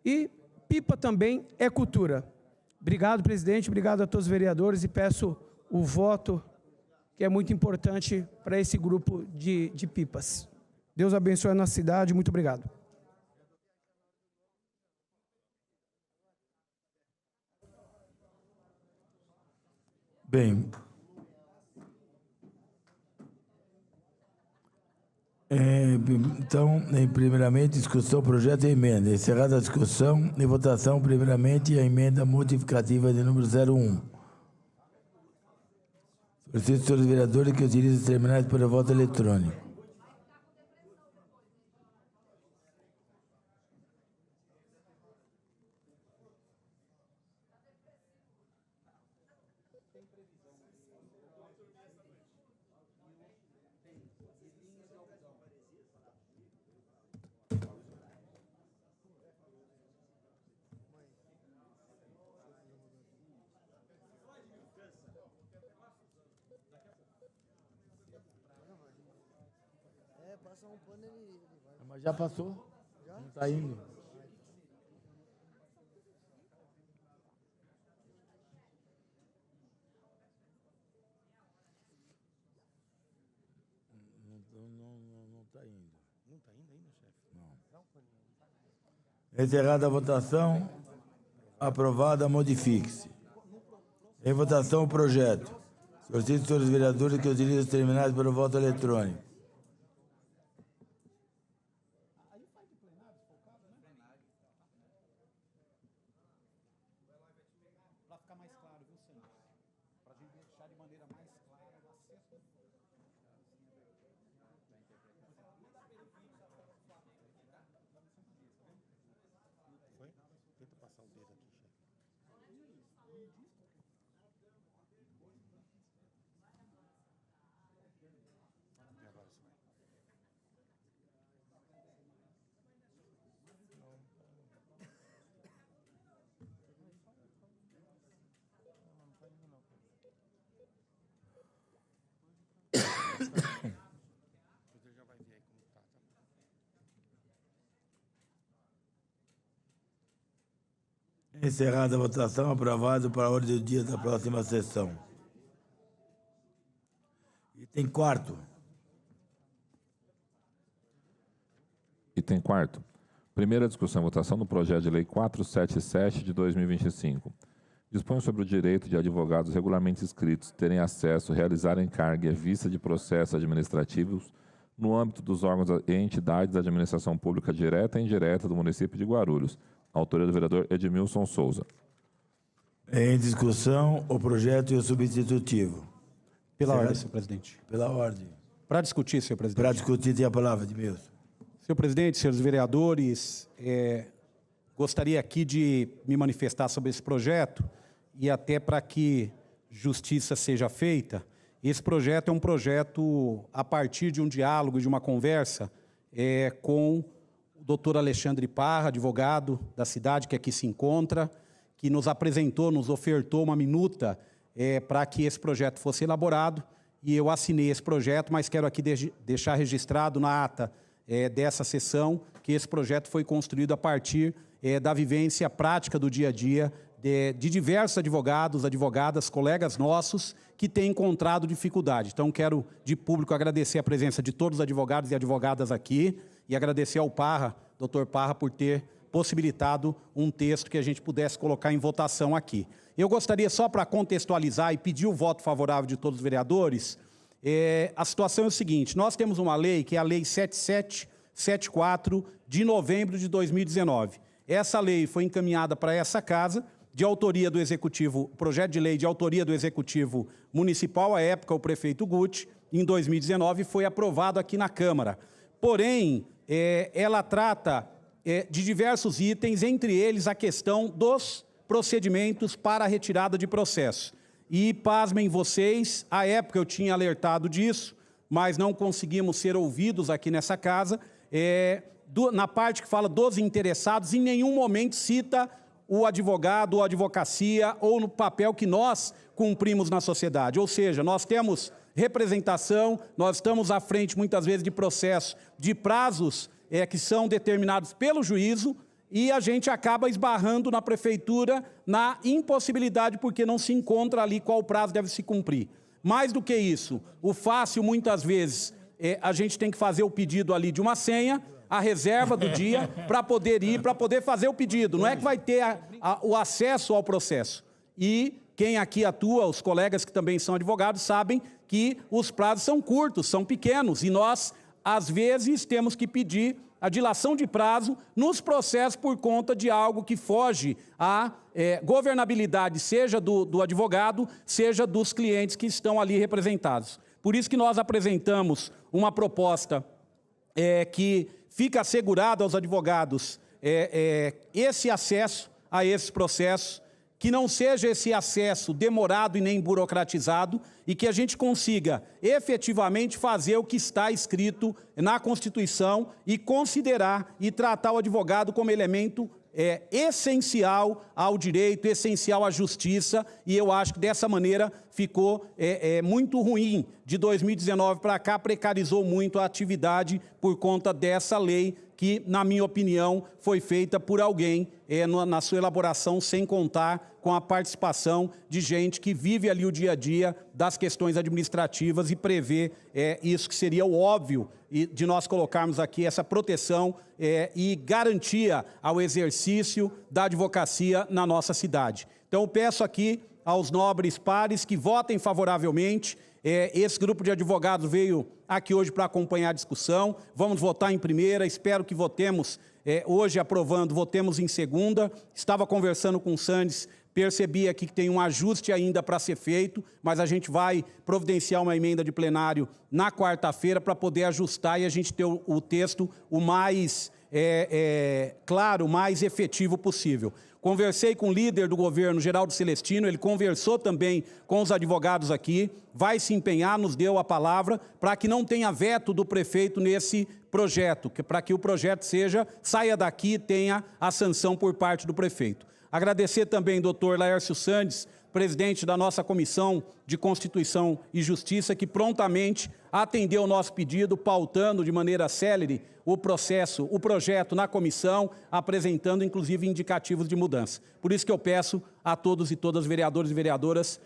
E pipa também é cultura. Obrigado, presidente, obrigado a todos os vereadores e peço o voto, que é muito importante para esse grupo de pipas. Deus abençoe a nossa cidade. Muito obrigado. Bem, então, primeiramente, discussão, projeto e emenda. Encerrada a discussão e votação, primeiramente, a emenda modificativa de número 01. Solicito, senhores vereadores, que utilizem os terminais para voto eletrônico. Mas já passou? Já? Não está indo. Não está indo. Não está indo ainda, chefe? Não. Encerrada a votação, aprovada, modifique-se. Em votação o projeto. Solicito, senhores vereadores, que utilizem os terminais para o voto eletrônico. Encerrada a votação, aprovado para a ordem do dia da próxima sessão. Item quarto. Item quarto. Primeira discussão e votação do projeto de lei 477 de 2025. Dispõe sobre o direito de advogados regularmente inscritos terem acesso, realizarem carga e vista de processos administrativos no âmbito dos órgãos e entidades da administração pública direta e indireta do município de Guarulhos. Autoria do vereador Edmilson Souza. Em discussão, o projeto e o substitutivo. Pela ordem, senhor presidente. Pela ordem. Para discutir, senhor presidente. Para discutir, tem a palavra, Edmilson. Senhor presidente, senhores vereadores, gostaria aqui de me manifestar sobre esse projeto e até para que justiça seja feita. Esse projeto é um projeto a partir de um diálogo, de uma conversa com o doutor Alexandre Parra, advogado da cidade que aqui se encontra, que nos apresentou, nos ofertou uma minuta para que esse projeto fosse elaborado, e eu assinei esse projeto, mas quero aqui deixar registrado na ata dessa sessão que esse projeto foi construído a partir da vivência prática do dia a dia de diversos advogados, advogadas, colegas nossos que têm encontrado dificuldade. Então, quero de público agradecer a presença de todos os advogados e advogadas aqui e agradecer ao Parra, doutor Parra, por ter possibilitado um texto que a gente pudesse colocar em votação aqui. Eu gostaria, só para contextualizar e pedir o voto favorável de todos os vereadores, a situação é o seguinte: nós temos uma lei, que é a Lei 7774, de novembro de 2019. Essa lei foi encaminhada para essa casa, de autoria do Executivo, projeto de lei de autoria do Executivo Municipal, à época o prefeito Guti, em 2019, foi aprovado aqui na Câmara. Porém, ela trata de diversos itens, entre eles a questão dos procedimentos para a retirada de processo. E, pasmem vocês, à época eu tinha alertado disso, mas não conseguimos ser ouvidos aqui nessa casa. Na parte que fala dos interessados, em nenhum momento cita o advogado ou a advocacia ou no papel que nós cumprimos na sociedade. Ou seja, nós temos representação, nós estamos à frente, muitas vezes, de processos, de prazos que são determinados pelo juízo, e a gente acaba esbarrando na prefeitura na impossibilidade porque não se encontra ali qual prazo deve se cumprir. Mais do que isso, o fácil, muitas vezes, a gente tem que fazer o pedido ali de uma senha, a reserva do dia, para poder ir, para poder fazer o pedido. Não é que vai ter o acesso ao processo. E quem aqui atua, os colegas que também são advogados, sabem que os prazos são curtos, são pequenos, e nós, às vezes, temos que pedir a dilação de prazo nos processos por conta de algo que foge à governabilidade, seja do advogado, seja dos clientes que estão ali representados. Por isso que nós apresentamos uma proposta que fica assegurado aos advogados esse acesso a esses processos, que não seja esse acesso demorado e nem burocratizado, e que a gente consiga efetivamente fazer o que está escrito na Constituição e considerar e tratar o advogado como elemento essencial ao direito, essencial à justiça, e eu acho que dessa maneira ficou muito ruim. De 2019 para cá, precarizou muito a atividade por conta dessa lei que, na minha opinião, foi feita por alguém na sua elaboração, sem contar com a participação de gente que vive ali o dia a dia das questões administrativas e prevê isso que seria o óbvio de nós colocarmos aqui essa proteção e garantia ao exercício da advocacia na nossa cidade. Então, eu peço aqui aos nobres pares que votem favoravelmente. Esse grupo de advogados veio aqui hoje para acompanhar a discussão. Vamos votar em primeira, espero que votemos hoje aprovando, votemos em segunda. Estava conversando com o Sandes, percebi aqui que tem um ajuste ainda para ser feito, mas a gente vai providenciar uma emenda de plenário na quarta-feira para poder ajustar e a gente ter o texto o mais claro, o mais efetivo possível. Conversei com o líder do governo, Geraldo Celestino, ele conversou também com os advogados aqui, vai se empenhar, nos deu a palavra, para que não tenha veto do prefeito nesse projeto, para que o projeto saia daqui e tenha a sanção por parte do prefeito. Agradecer também ao doutor Laércio Sandes, presidente da nossa Comissão de Constituição e Justiça, que prontamente atendeu o nosso pedido, pautando de maneira célere o projeto na comissão, apresentando inclusive indicativos de mudança. Por isso que eu peço a todos e todas, vereadores e vereadoras,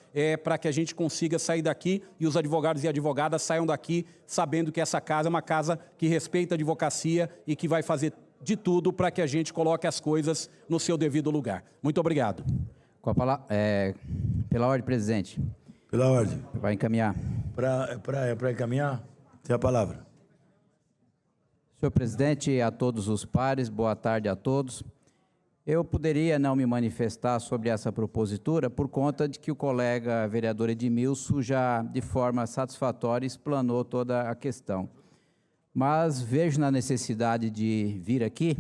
para que a gente consiga sair daqui e os advogados e advogadas saiam daqui sabendo que essa casa é uma casa que respeita a advocacia e que vai fazer de tudo para que a gente coloque as coisas no seu devido lugar. Muito obrigado. Com a palavra, pela ordem, presidente. Pela ordem. Vai encaminhar. Para encaminhar, tem a palavra. Senhor presidente, a todos os pares, boa tarde a todos. Eu poderia não me manifestar sobre essa propositura por conta de que o colega vereador Edmilson já, de forma satisfatória, explanou toda a questão. Mas vejo na necessidade de vir aqui,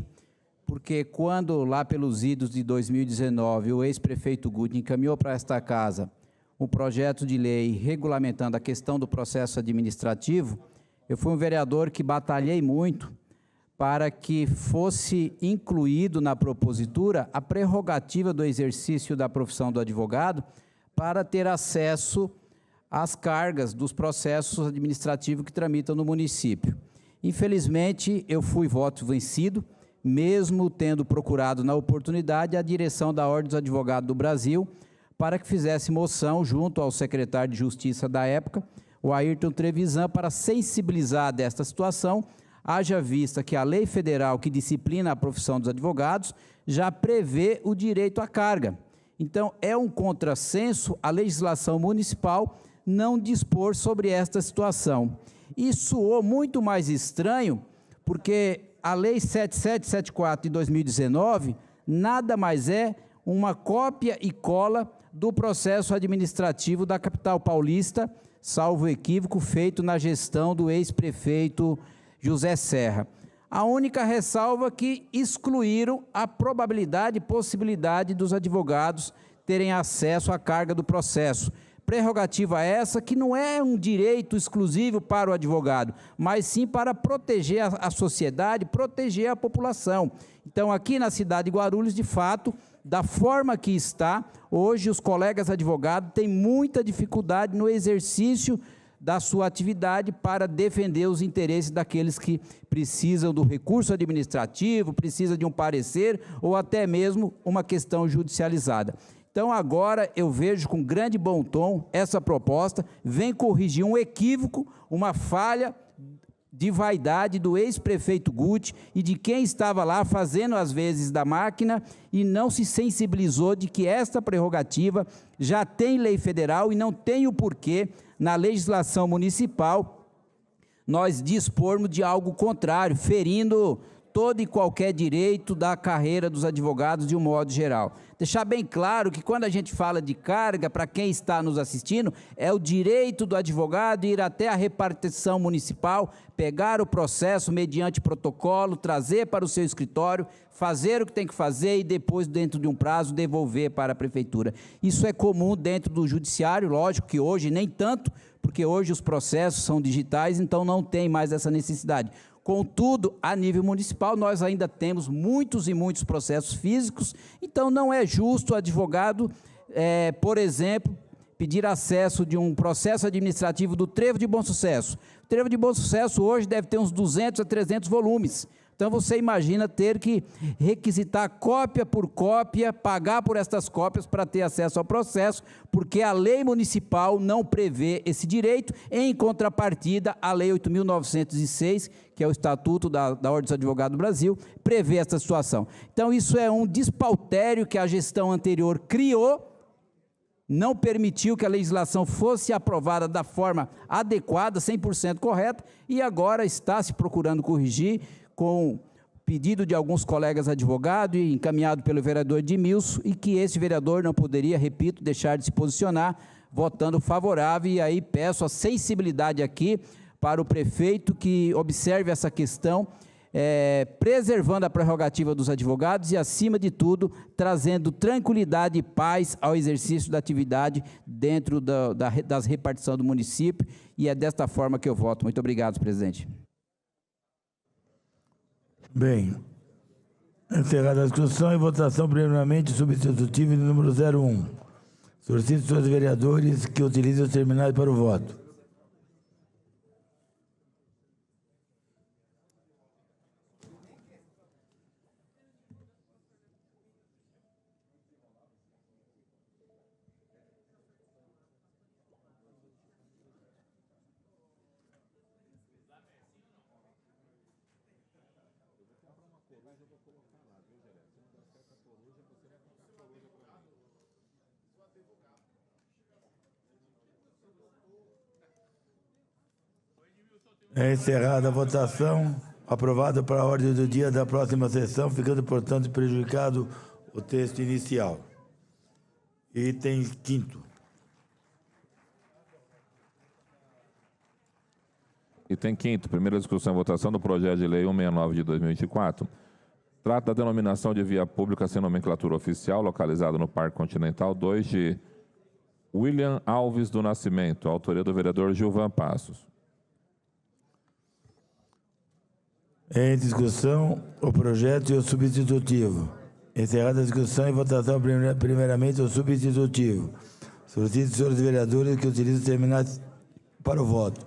porque quando, lá pelos idos de 2019, o ex-prefeito Guti encaminhou para esta casa um projeto de lei regulamentando a questão do processo administrativo, eu fui um vereador que batalhei muito para que fosse incluído na propositura a prerrogativa do exercício da profissão do advogado para ter acesso às cargas dos processos administrativos que tramitam no município. Infelizmente, eu fui voto vencido, mesmo tendo procurado na oportunidade a direção da Ordem dos Advogados do Brasil para que fizesse moção junto ao secretário de Justiça da época, o Ayrton Trevisan, para sensibilizar desta situação, haja vista que a lei federal que disciplina a profissão dos advogados já prevê o direito à carga. Então, é um contrassenso a legislação municipal não dispor sobre esta situação. E soou muito mais estranho, porque a Lei 7774 de 2019 nada mais é uma cópia e cola do processo administrativo da capital paulista, salvo equívoco, feito na gestão do ex-prefeito José Serra. A única ressalva que excluíram a probabilidade e possibilidade dos advogados terem acesso à carga do processo. Prerrogativa essa que não é um direito exclusivo para o advogado, mas sim para proteger a sociedade, proteger a população. Então, aqui na cidade de Guarulhos, de fato, da forma que está, hoje os colegas advogados têm muita dificuldade no exercício da sua atividade para defender os interesses daqueles que precisam do recurso administrativo, precisa de um parecer ou até mesmo uma questão judicializada. Então, agora eu vejo com grande bom tom essa proposta, vem corrigir um equívoco, uma falha de vaidade do ex-prefeito Guti e de quem estava lá fazendo as vezes da máquina e não se sensibilizou de que esta prerrogativa já tem lei federal e não tem o porquê, na legislação municipal, nós dispormos de algo contrário, ferindo todo e qualquer direito da carreira dos advogados de um modo geral. Deixar bem claro que quando a gente fala de carga, para quem está nos assistindo, é o direito do advogado ir até a repartição municipal, pegar o processo mediante protocolo, trazer para o seu escritório, fazer o que tem que fazer e depois, dentro de um prazo, devolver para a prefeitura. Isso é comum dentro do judiciário, lógico que hoje nem tanto, porque hoje os processos são digitais, então não tem mais essa necessidade. Contudo, a nível municipal, nós ainda temos muitos e muitos processos físicos, então não é justo o advogado, por exemplo, pedir acesso de um processo administrativo do Trevo de Bom Sucesso. O Trevo de Bom Sucesso hoje deve ter uns 200 a 300 volumes. Então, você imagina ter que requisitar cópia por cópia, pagar por estas cópias para ter acesso ao processo, porque a lei municipal não prevê esse direito, em contrapartida, a lei 8.906, que é o Estatuto da Ordem dos Advogados do Brasil, prevê essa situação. Então, isso é um despautério que a gestão anterior criou, não permitiu que a legislação fosse aprovada da forma adequada, 100% correta, e agora está se procurando corrigir, com pedido de alguns colegas advogados e encaminhado pelo vereador Edmilson, e que esse vereador não poderia, repito, deixar de se posicionar, votando favorável, e aí peço a sensibilidade aqui para o prefeito que observe essa questão, preservando a prerrogativa dos advogados e, acima de tudo, trazendo tranquilidade e paz ao exercício da atividade dentro das repartições do município, e é desta forma que eu voto. Muito obrigado, presidente. Bem, encerrada a discussão e votação, primeiramente, substitutivo de número 01. Solicito aos vereadores que utilizem os terminais para o voto. É encerrada a votação, aprovado para a ordem do dia da próxima sessão, ficando, portanto, prejudicado o texto inicial. Item 5º. Item 5º, primeira discussão e votação do projeto de lei 169 de 2024. Trata da denominação de via pública sem nomenclatura oficial, localizada no Parque Continental 2 de William Alves do Nascimento, autoria do vereador Gilvan Passos. Em discussão, o projeto e o substitutivo. Encerrada a discussão e votação, primeiramente, o substitutivo. Solicito aos senhores vereadores que utilizem os terminais para o voto.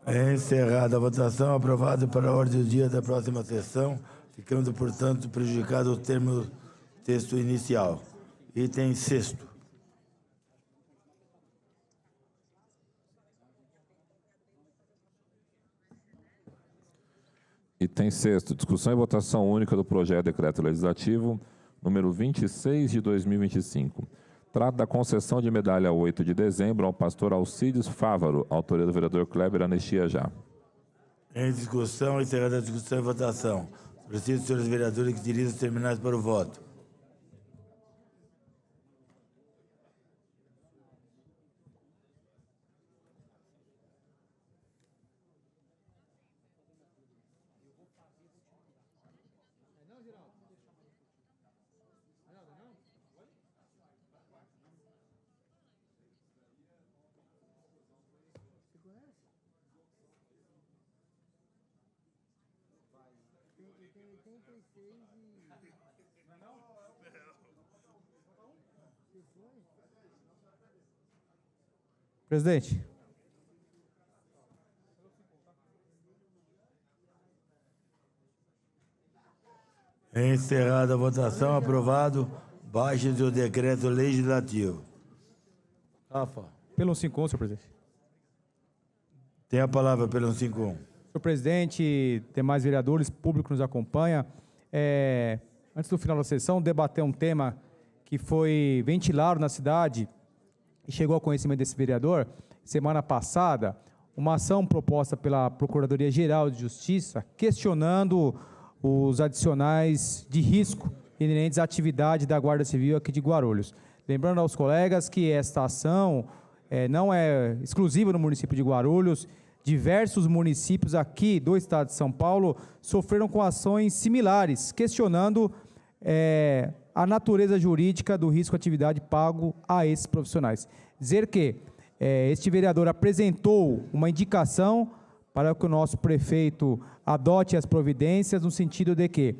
É encerrada a votação, aprovado para a ordem do dia da próxima sessão, ficando, portanto, prejudicado o termo texto inicial. Item 6º. Item 6º, discussão e votação única do projeto de decreto legislativo número 26 de 2025. Trata da concessão de medalha 8 de dezembro ao pastor Alcides Fávaro, autoria do vereador Kleber Anistia Já. Em discussão, encerrada a discussão e votação. Solicito, senhores vereadores, que dirigam os terminais para o voto. Presidente. Encerrada a votação, aprovado. Baixe-se o decreto legislativo. Rafa. Pelo 151, senhor presidente. Tem a palavra pelo 151. Senhor presidente, demais vereadores, público que nos acompanha, antes do final da sessão, debater um tema que foi ventilado na cidade e chegou ao conhecimento desse vereador, semana passada, uma ação proposta pela Procuradoria-Geral de Justiça questionando os adicionais de risco inerentes à atividade da Guarda Civil aqui de Guarulhos. Lembrando aos colegas que esta ação não é exclusiva no município de Guarulhos. Diversos municípios aqui do estado de São Paulo sofreram com ações similares, questionando a natureza jurídica do risco atividade pago a esses profissionais. Dizer que este vereador apresentou uma indicação para que o nosso prefeito adote as providências no sentido de que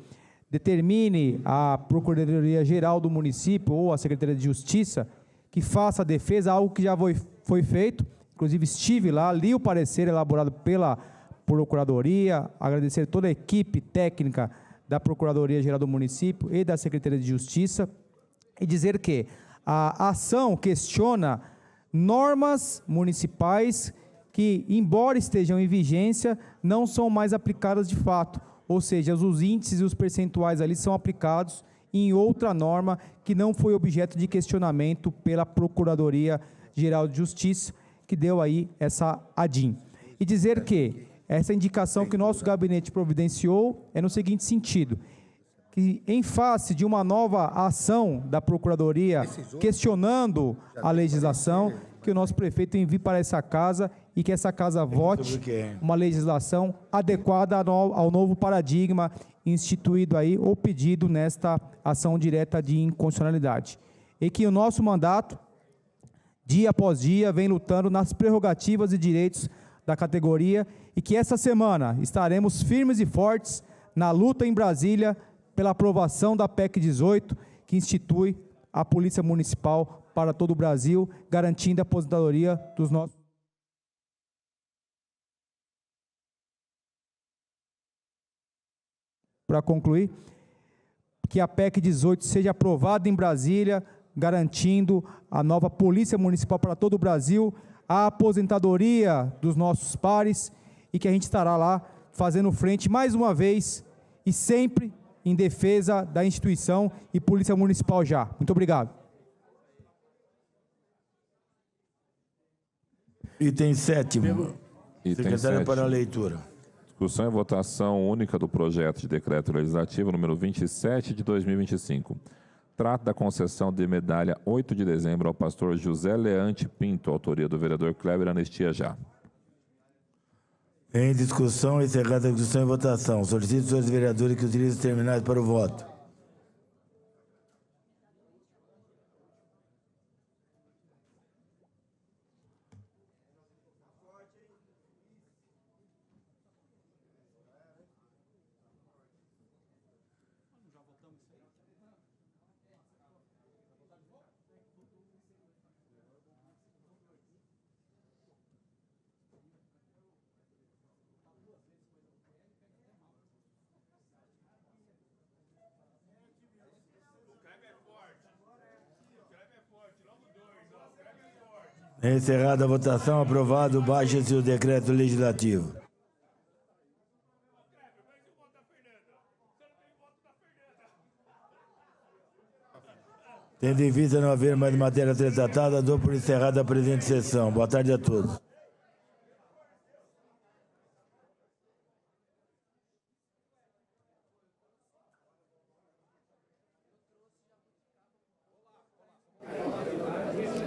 determine a Procuradoria-Geral do município ou a Secretaria de Justiça que faça a defesa, algo que já foi feito. Inclusive estive lá, li o parecer elaborado pela Procuradoria, agradecer toda a equipe técnica da Procuradoria-Geral do município e da Secretaria de Justiça, e dizer que a ação questiona normas municipais que, embora estejam em vigência, não são mais aplicadas de fato, ou seja, os índices e os percentuais ali são aplicados em outra norma que não foi objeto de questionamento pela Procuradoria-Geral de Justiça, que deu aí essa ADIM. E dizer que essa indicação que o nosso gabinete providenciou é no seguinte sentido, que em face de uma nova ação da Procuradoria questionando a legislação, que o nosso prefeito envie para essa casa e que essa casa vote uma legislação adequada ao novo paradigma instituído aí ou pedido nesta ação direta de inconstitucionalidade. E que o nosso mandato, dia após dia, vem lutando nas prerrogativas e direitos da categoria e que essa semana estaremos firmes e fortes na luta em Brasília pela aprovação da PEC 18, que institui a Polícia Municipal para todo o Brasil, garantindo a aposentadoria dos nossos... Para concluir, que a PEC 18 seja aprovada em Brasília, garantindo a nova Polícia Municipal para todo o Brasil, a aposentadoria dos nossos pares e que a gente estará lá fazendo frente mais uma vez e sempre em defesa da instituição e Polícia Municipal já. Muito obrigado. Item 7º. Secretário para a leitura. Discussão e votação única do projeto de decreto legislativo número 27 de 2025. Trata da concessão de medalha 8 de dezembro ao pastor José Leante Pinto, autoria do vereador Kleber Anistia Já. Em discussão, encerrada a discussão e votação. Solicito aos senhores vereadores que utilizem os terminais para o voto. Encerrada a votação, aprovado, baixa-se o decreto legislativo. Tendo em vista não haver mais matéria a ser tratada, dou por encerrada a presente sessão. Boa tarde a todos.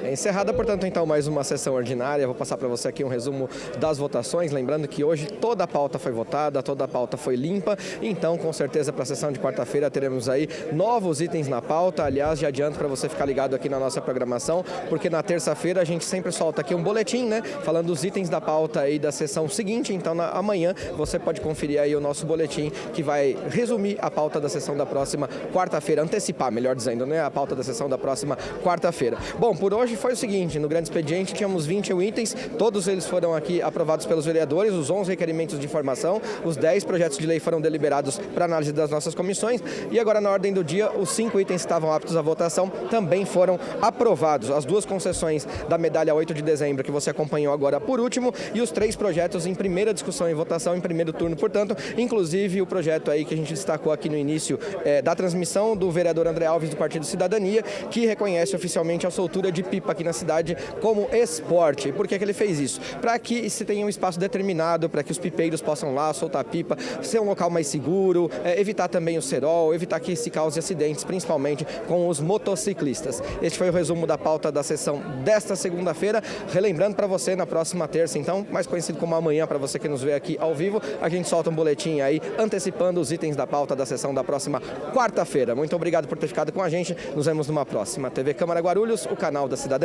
Encerrada, portanto, então, mais uma sessão ordinária. Vou passar para você aqui um resumo das votações. Lembrando que hoje toda a pauta foi votada, toda a pauta foi limpa. Então, com certeza, para a sessão de quarta-feira teremos aí novos itens na pauta. Aliás, já adianto para você ficar ligado aqui na nossa programação, porque na terça-feira a gente sempre solta aqui um boletim, né? Falando dos itens da pauta aí da sessão seguinte. Então, amanhã você pode conferir aí o nosso boletim que vai resumir a pauta da sessão da próxima quarta-feira. Antecipar, melhor dizendo, né? A pauta da sessão da próxima quarta-feira. Bom, por hoje foi o seguinte, no grande expediente tínhamos 21 itens, todos eles foram aqui aprovados pelos vereadores, os 11 requerimentos de informação, os 10 projetos de lei foram deliberados para análise das nossas comissões e agora na ordem do dia os 5 itens que estavam aptos à votação também foram aprovados. As 2 concessões da medalha 8 de dezembro que você acompanhou agora por último e os 3 projetos em primeira discussão e votação em primeiro turno, portanto, inclusive o projeto aí que a gente destacou aqui no início da transmissão do vereador André Alves do Partido Cidadania, que reconhece oficialmente a soltura de pipa aqui na cidade como esporte. Por que ele fez isso? Para que se tenha um espaço determinado, para que os pipeiros possam lá soltar pipa, ser um local mais seguro, evitar também o cerol, evitar que se cause acidentes, principalmente com os motociclistas. Este foi o resumo da pauta da sessão desta segunda-feira. Relembrando para você, na próxima terça, então, mais conhecido como amanhã, para você que nos vê aqui ao vivo, a gente solta um boletim aí, antecipando os itens da pauta da sessão da próxima quarta-feira. Muito obrigado por ter ficado com a gente. Nos vemos numa próxima. TV Câmara Guarulhos, o canal da cidadania.